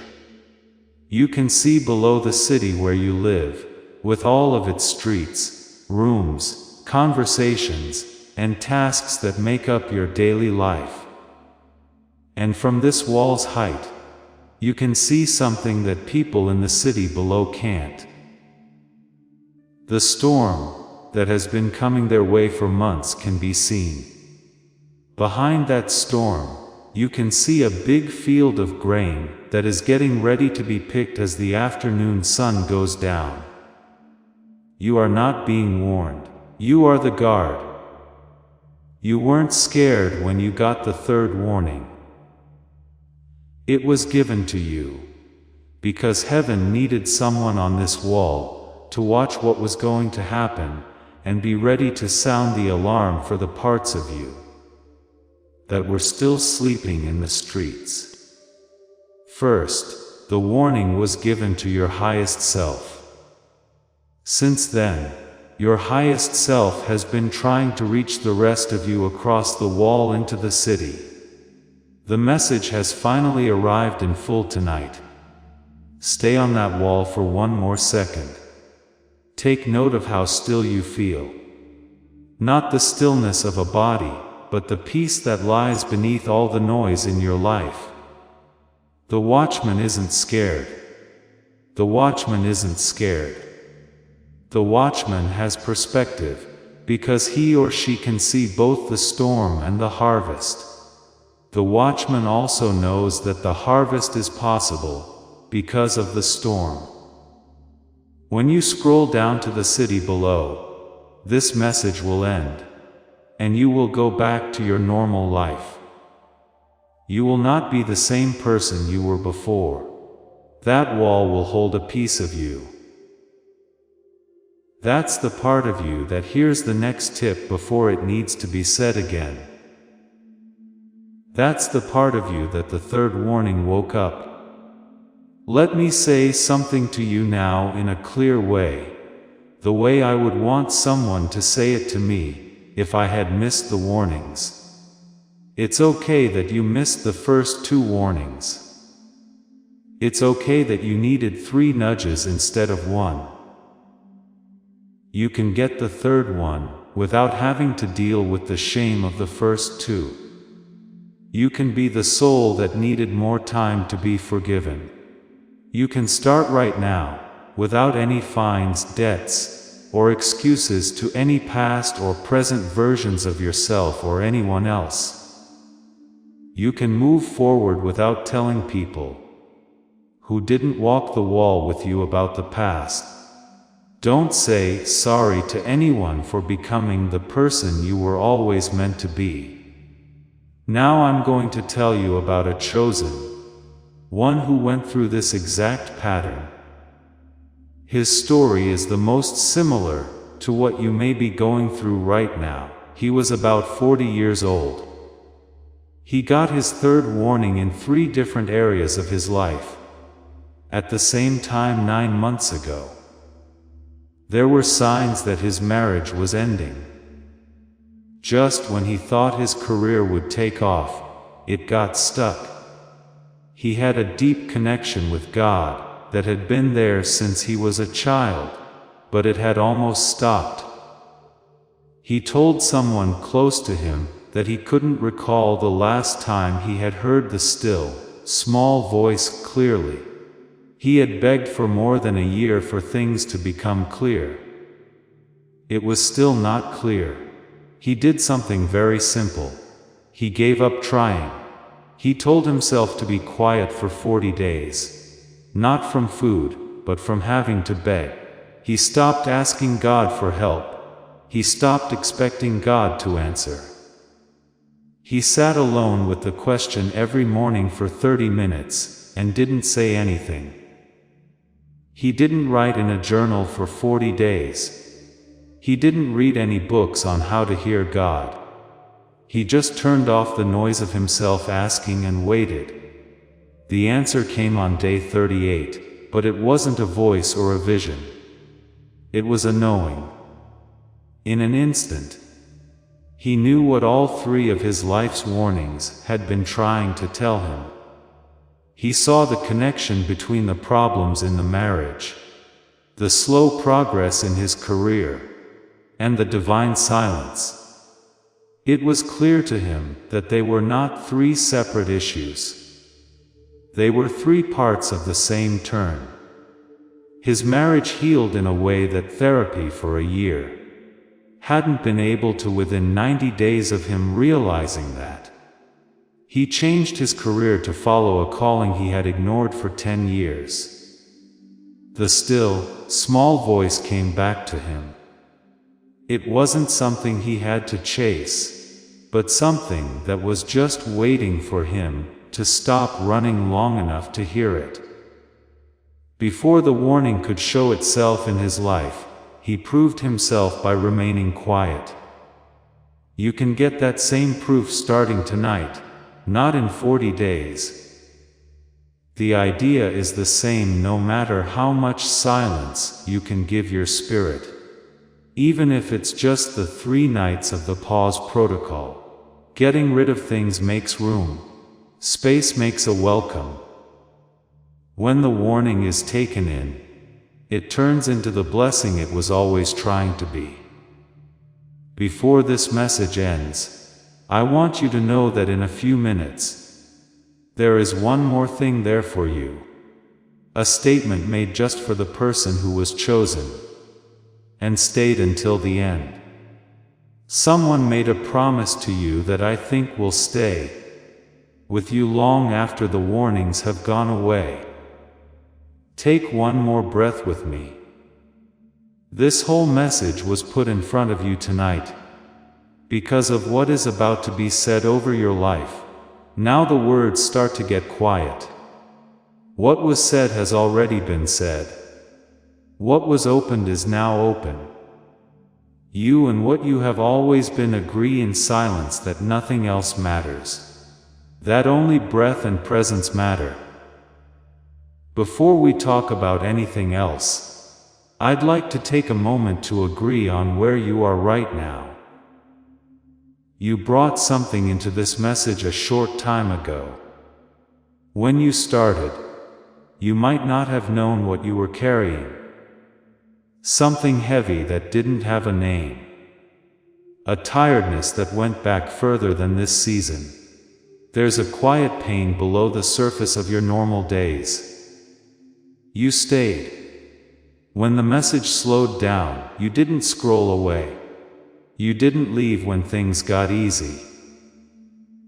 You can see below the city where you live, with all of its streets, rooms, conversations, and tasks that make up your daily life. And from this wall's height, you can see something that people in the city below can't. The storm that has been coming their way for months can be seen. Behind that storm, you can see a big field of grain that is getting ready to be picked as the afternoon sun goes down. You are not being warned. You are the guard. You weren't scared when you got the third warning. It was given to you because heaven needed someone on this wall to watch what was going to happen and be ready to sound the alarm for the parts of you that were still sleeping in the streets. First, the warning was given to your highest self. Since then, your highest self has been trying to reach the rest of you across the wall into the city. The message has finally arrived in full tonight. Stay on that wall for one more second. Take note of how still you feel. Not the stillness of a body, but the peace that lies beneath all the noise in your life. The watchman isn't scared. The watchman isn't scared. The watchman has perspective, because he or she can see both the storm and the harvest. The watchman also knows that the harvest is possible, because of the storm. When you scroll down to the city below, this message will end, and you will go back to your normal life. You will not be the same person you were before. That wall will hold a piece of you. That's the part of you that hears the next tip before it needs to be said again. That's the part of you that the third warning woke up. Let me say something to you now in a clear way, the way I would want someone to say it to me if I had missed the warnings. It's okay that you missed the first 2 warnings. It's okay that you needed 3 nudges instead of 1. You can get the third one without having to deal with the shame of the first 2. You can be the soul that needed more time to be forgiven. You can start right now, without any fines, debts, or excuses to any past or present versions of yourself or anyone else. You can move forward without telling people who didn't walk the wall with you about the past. Don't say sorry to anyone for becoming the person you were always meant to be. Now I'm going to tell you about a chosen one who went through this exact pattern. His story is the most similar to what you may be going through right now. He was about 40 years old. He got his third warning in 3 different areas of his life at the same time 9 months ago. There were signs that his marriage was ending. Just when he thought his career would take off, it got stuck. He had a deep connection with God that had been there since he was a child, but it had almost stopped. He told someone close to him that he couldn't recall the last time he had heard the still, small voice clearly. He had begged for more than a year for things to become clear. It was still not clear. He did something very simple. He gave up trying. He told himself to be quiet for 40 days. Not from food, but from having to beg. He stopped asking God for help. He stopped expecting God to answer. He sat alone with the question every morning for 30 minutes, and didn't say anything. He didn't write in a journal for 40 days. He didn't read any books on how to hear God. He just turned off the noise of himself asking and waited. The answer came on day 38, but it wasn't a voice or a vision. It was a knowing. In an instant, he knew what all 3 of his life's warnings had been trying to tell him. He saw the connection between the problems in the marriage, the slow progress in his career, and the divine silence. It was clear to him that they were not 3 separate issues. They were 3 parts of the same turn. His marriage healed in a way that therapy for a year hadn't been able to within 90 days of him realizing that. He changed his career to follow a calling he had ignored for 10 years. The still, small voice came back to him. It wasn't something he had to chase, but something that was just waiting for him to stop running long enough to hear it. Before the warning could show itself in his life, he proved himself by remaining quiet. You can get that same proof starting tonight, not in 40 days. The idea is the same no matter how much silence you can give your spirit. Even if it's just the 3 nights of the pause protocol. Getting rid of things makes room. Space makes a welcome. When the warning is taken in, it turns into the blessing it was always trying to be. Before this message ends, I want you to know that in a few minutes, there is one more thing there for you. A statement made just for the person who was chosen and stayed until the end. Someone made a promise to you that I think will stay with you long after the warnings have gone away. Take one more breath with me. This whole message was put in front of you tonight because of what is about to be said over your life. Now the words start to get quiet. What was said has already been said. What was opened is now open. You and what you have always been agree in silence that nothing else matters. That only breath and presence matter. Before we talk about anything else, I'd like to take a moment to agree on where you are right now. You brought something into this message a short time ago. When you started, you might not have known what you were carrying. Something heavy that didn't have a name. A tiredness that went back further than this season. There's a quiet pain below the surface of your normal days. You stayed. When the message slowed down, you didn't scroll away. You didn't leave when things got easy.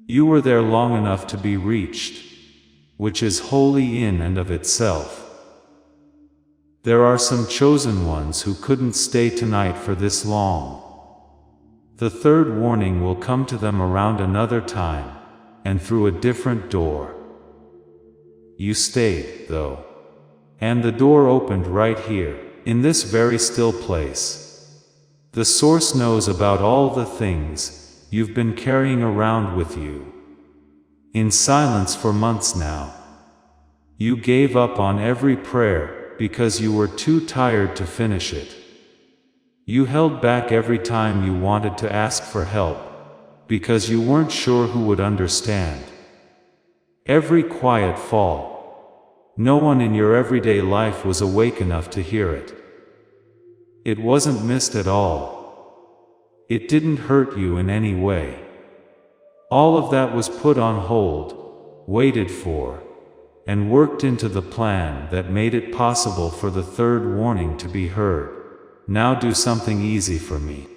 You were there long enough to be reached, which is wholly in and of itself. There are some chosen ones who couldn't stay tonight for this long. The third warning will come to them around another time, and through a different door. You stayed, though. And the door opened right here, in this very still place. The Source knows about all the things you've been carrying around with you. In silence for months now. You gave up on every prayer because you were too tired to finish it. You held back every time you wanted to ask for help, because you weren't sure who would understand. Every quiet fall, no one in your everyday life was awake enough to hear it. It wasn't missed at all. It didn't hurt you in any way. All of that was put on hold, waited for, and worked into the plan that made it possible for the third warning to be heard. Now do something easy for me.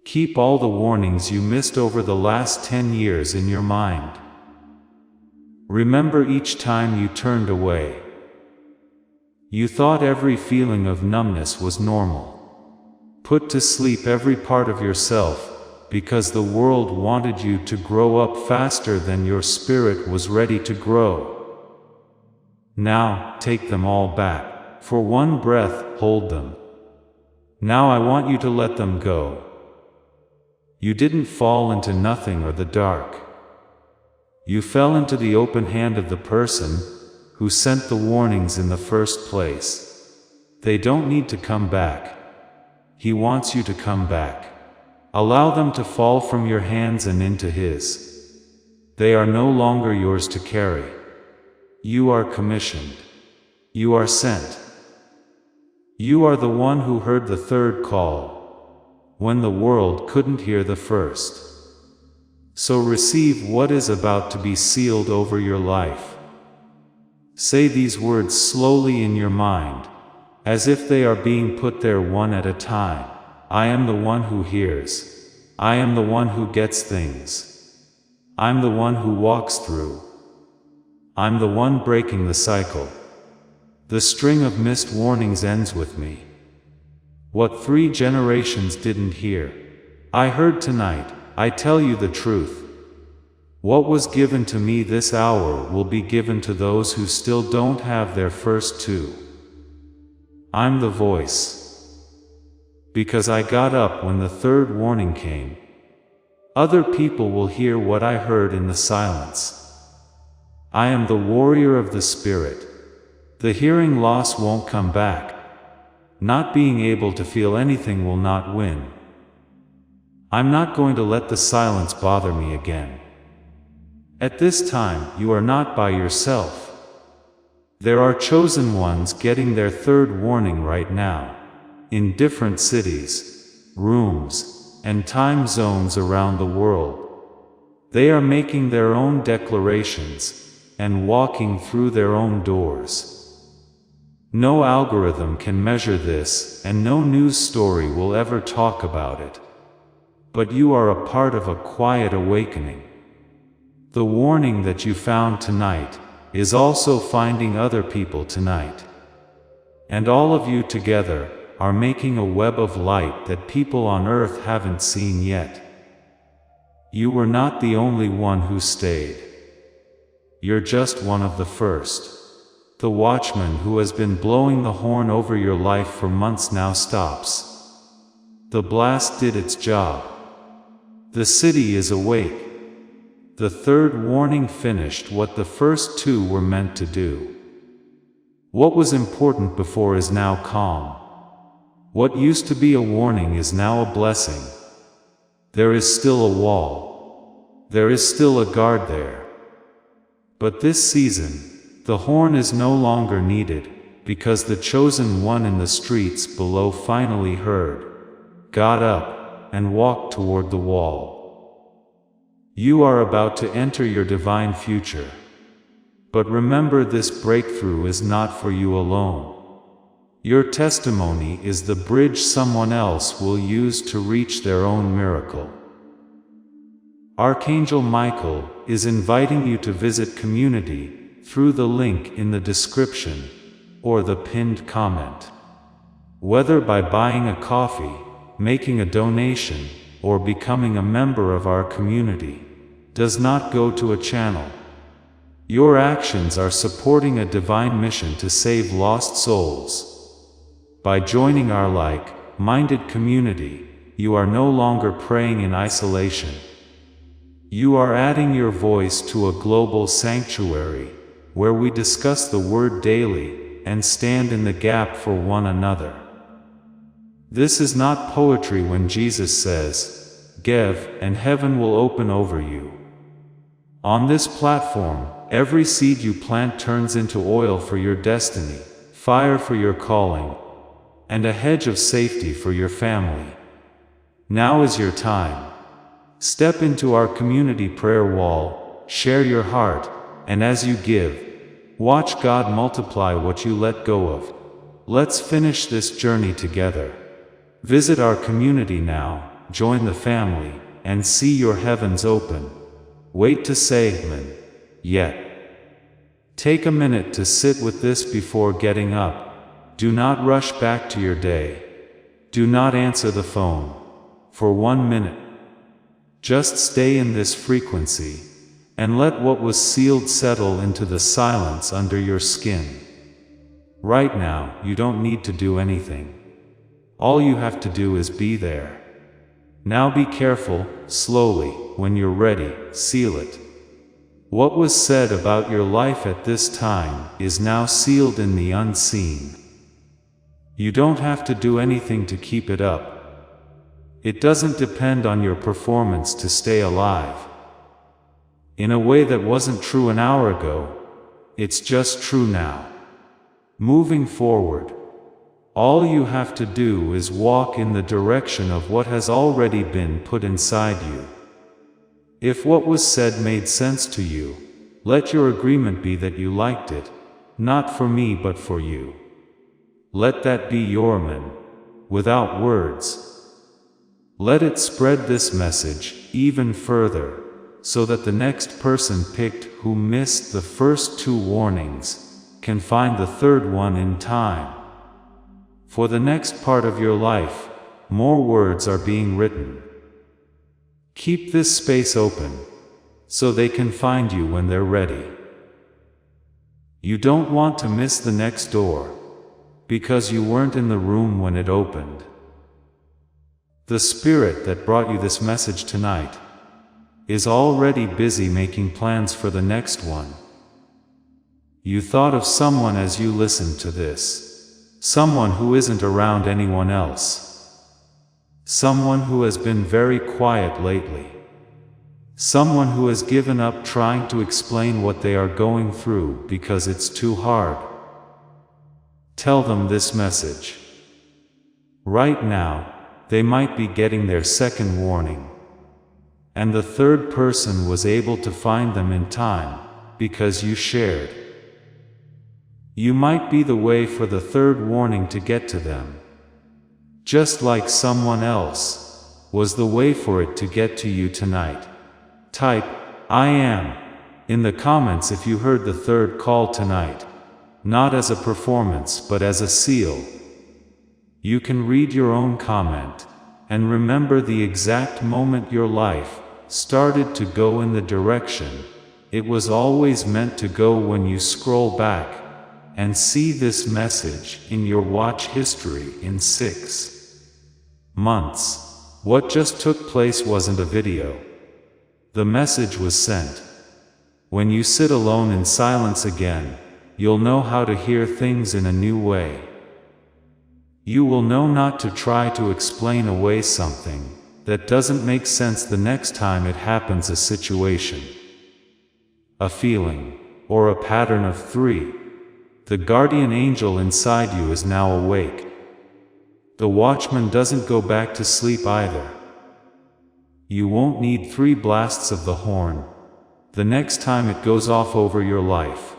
Keep all the warnings you missed over the last 10 years in your mind. Remember each time you turned away. You thought every feeling of numbness was normal. Put to sleep every part of yourself, because the world wanted you to grow up faster than your spirit was ready to grow. Now, take them all back. For one breath, hold them. Now I want you to let them go. You didn't fall into nothing or the dark. You fell into the open hand of the person who sent the warnings in the first place. They don't need to come back. He wants you to come back. Allow them to fall from your hands and into His. They are no longer yours to carry. You are commissioned. You are sent. You are the one who heard the third call, when the world couldn't hear the first. So receive what is about to be sealed over your life. Say these words slowly in your mind, as if they are being put there one at a time. I am the one who hears. I am the one who gets things. I'm the one who walks through. I'm the one breaking the cycle. The string of missed warnings ends with me. What 3 generations didn't hear, I heard tonight. I tell you the truth. What was given to me this hour will be given to those who still don't have their first 2. I'm the voice. Because I got up when the 3rd warning came. Other people will hear what I heard in the silence. I am the warrior of the Spirit. The hearing loss won't come back. Not being able to feel anything will not win. I'm not going to let the silence bother me again. At this time, you are not by yourself. There are chosen ones getting their 3rd warning right now, in different cities, rooms, and time zones around the world. They are making their own declarations, and walking through their own doors. No algorithm can measure this, and no news story will ever talk about it. But you are a part of a quiet awakening. The warning that you found tonight is also finding other people tonight. And all of you together are making a web of light that people on earth haven't seen yet. You were not the only one who stayed. You're just one of the first. The watchman who has been blowing the horn over your life for months now stops. The blast did its job. The city is awake. The 3rd warning finished what the first 2 were meant to do. What was important before is now calm. What used to be a warning is now a blessing. There is still a wall. There is still a guard there. But this season, the horn is no longer needed, because the chosen one in the streets below finally heard, got up, and walked toward the wall. You are about to enter your divine future. But remember, this breakthrough is not for you alone. Your testimony is the bridge someone else will use to reach their own miracle. Archangel Michael is inviting you to visit community through the link in the description or the pinned comment. Whether by buying a coffee, making a donation, or becoming a member of our community, does not go to a channel. Your actions are supporting a divine mission to save lost souls. By joining our like-minded community, you are no longer praying in isolation. You are adding your voice to a global sanctuary, where we discuss the Word daily, and stand in the gap for one another. This is not poetry when Jesus says, "Give, and heaven will open over you." On this platform, every seed you plant turns into oil for your destiny, fire for your calling, and a hedge of safety for your family. Now is your time. Step into our community prayer wall, share your heart, and as you give, watch God multiply what you let go of. Let's finish this journey together. Visit our community now, join the family, and see your heavens open. Wait to say amen yet. Take a minute to sit with this before getting up. Do not rush back to your day. Do not answer the phone for 1 minute. Just stay in this frequency, and let what was sealed settle into the silence under your skin. Right now, you don't need to do anything. All you have to do is be there. Now be careful, slowly, when you're ready, seal it. What was said about your life at this time is now sealed in the unseen. You don't have to do anything to keep it up. It doesn't depend on your performance to stay alive. In a way that wasn't true an hour ago, it's just true now. Moving forward, all you have to do is walk in the direction of what has already been put inside you. If what was said made sense to you, let your agreement be that you liked it, not for me but for you. Let that be your amen, without words. Let it spread this message even further, so that the next person picked who missed the first 2 warnings can find the third one in time. For the next part of your life, more words are being written. Keep this space open, so they can find you when they're ready. You don't want to miss the next door, because you weren't in the room when it opened. The spirit that brought you this message tonight is already busy making plans for the next one. You thought of someone as you listened to this, someone who isn't around anyone else, someone who has been very quiet lately, someone who has given up trying to explain what they are going through because it's too hard. Tell them this message. Right now, they might be getting their second warning, and the third person was able to find them in time because you shared. You might be the way for the third warning to get to them, just like someone else was the way for it to get to you tonight. Type "I am" in the comments if you heard the third call tonight, not as a performance but as a seal. You can read your own comment, and remember the exact moment your life started to go in the direction it was always meant to go when you scroll back and see this message in your watch history in 6 months. What just took place wasn't a video. The message was sent. When you sit alone in silence again, you'll know how to hear things in a new way. You will know not to try to explain away something that doesn't make sense the next time it happens, a situation, a feeling, or a pattern of 3. The guardian angel inside you is now awake. The watchman doesn't go back to sleep either. You won't need 3 blasts of the horn the next time it goes off over your life.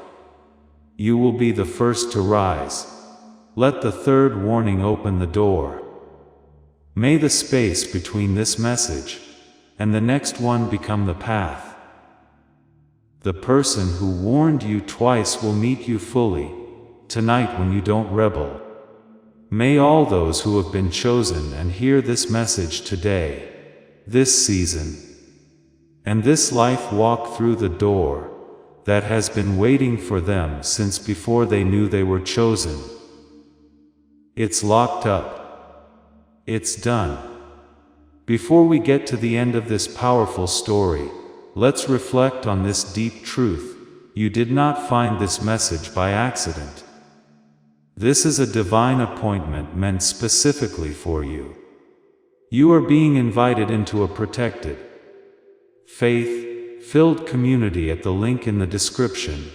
You will be the first to rise. Let the third warning open the door. May the space between this message and the next one become the path. The person who warned you twice will meet you fully tonight when you don't rebel. May all those who have been chosen and hear this message today, this season, and this life walk through the door that has been waiting for them since before they knew they were chosen. It's locked up. It's done. Before we get to the end of this powerful story, let's reflect on this deep truth. You did not find this message by accident. This is a divine appointment meant specifically for you. You are being invited into a protected, faith-filled community at the link in the description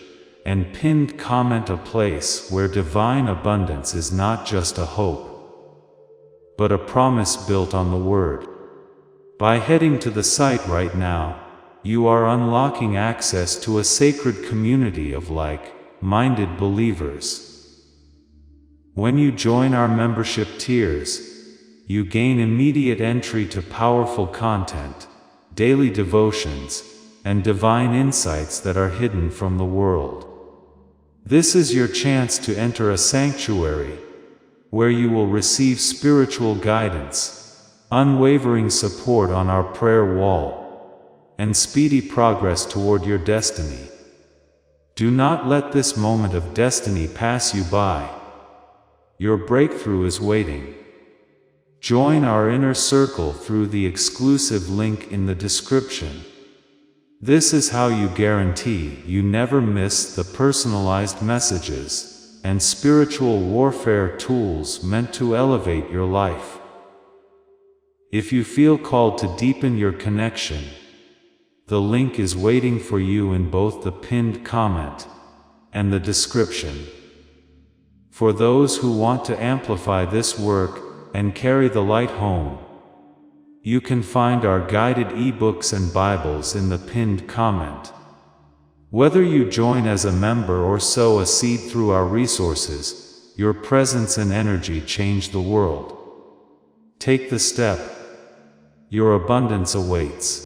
and pinned comment, a place where divine abundance is not just a hope, but a promise built on the Word. By heading to the site right now, you are unlocking access to a sacred community of like-minded believers. When you join our membership tiers, you gain immediate entry to powerful content, daily devotions, and divine insights that are hidden from the world. This is your chance to enter a sanctuary where you will receive spiritual guidance, unwavering support on our prayer wall, and speedy progress toward your destiny. Do not let this moment of destiny pass you by. Your breakthrough is waiting. Join our inner circle through the exclusive link in the description. This is how you guarantee you never miss the personalized messages and spiritual warfare tools meant to elevate your life. If you feel called to deepen your connection, the link is waiting for you in both the pinned comment and the description. For those who want to amplify this work and carry the light home, you can find our guided ebooks and Bibles in the pinned comment. Whether you join as a member or sow a seed through our resources, your presence and energy change the world. Take the step. Your abundance awaits.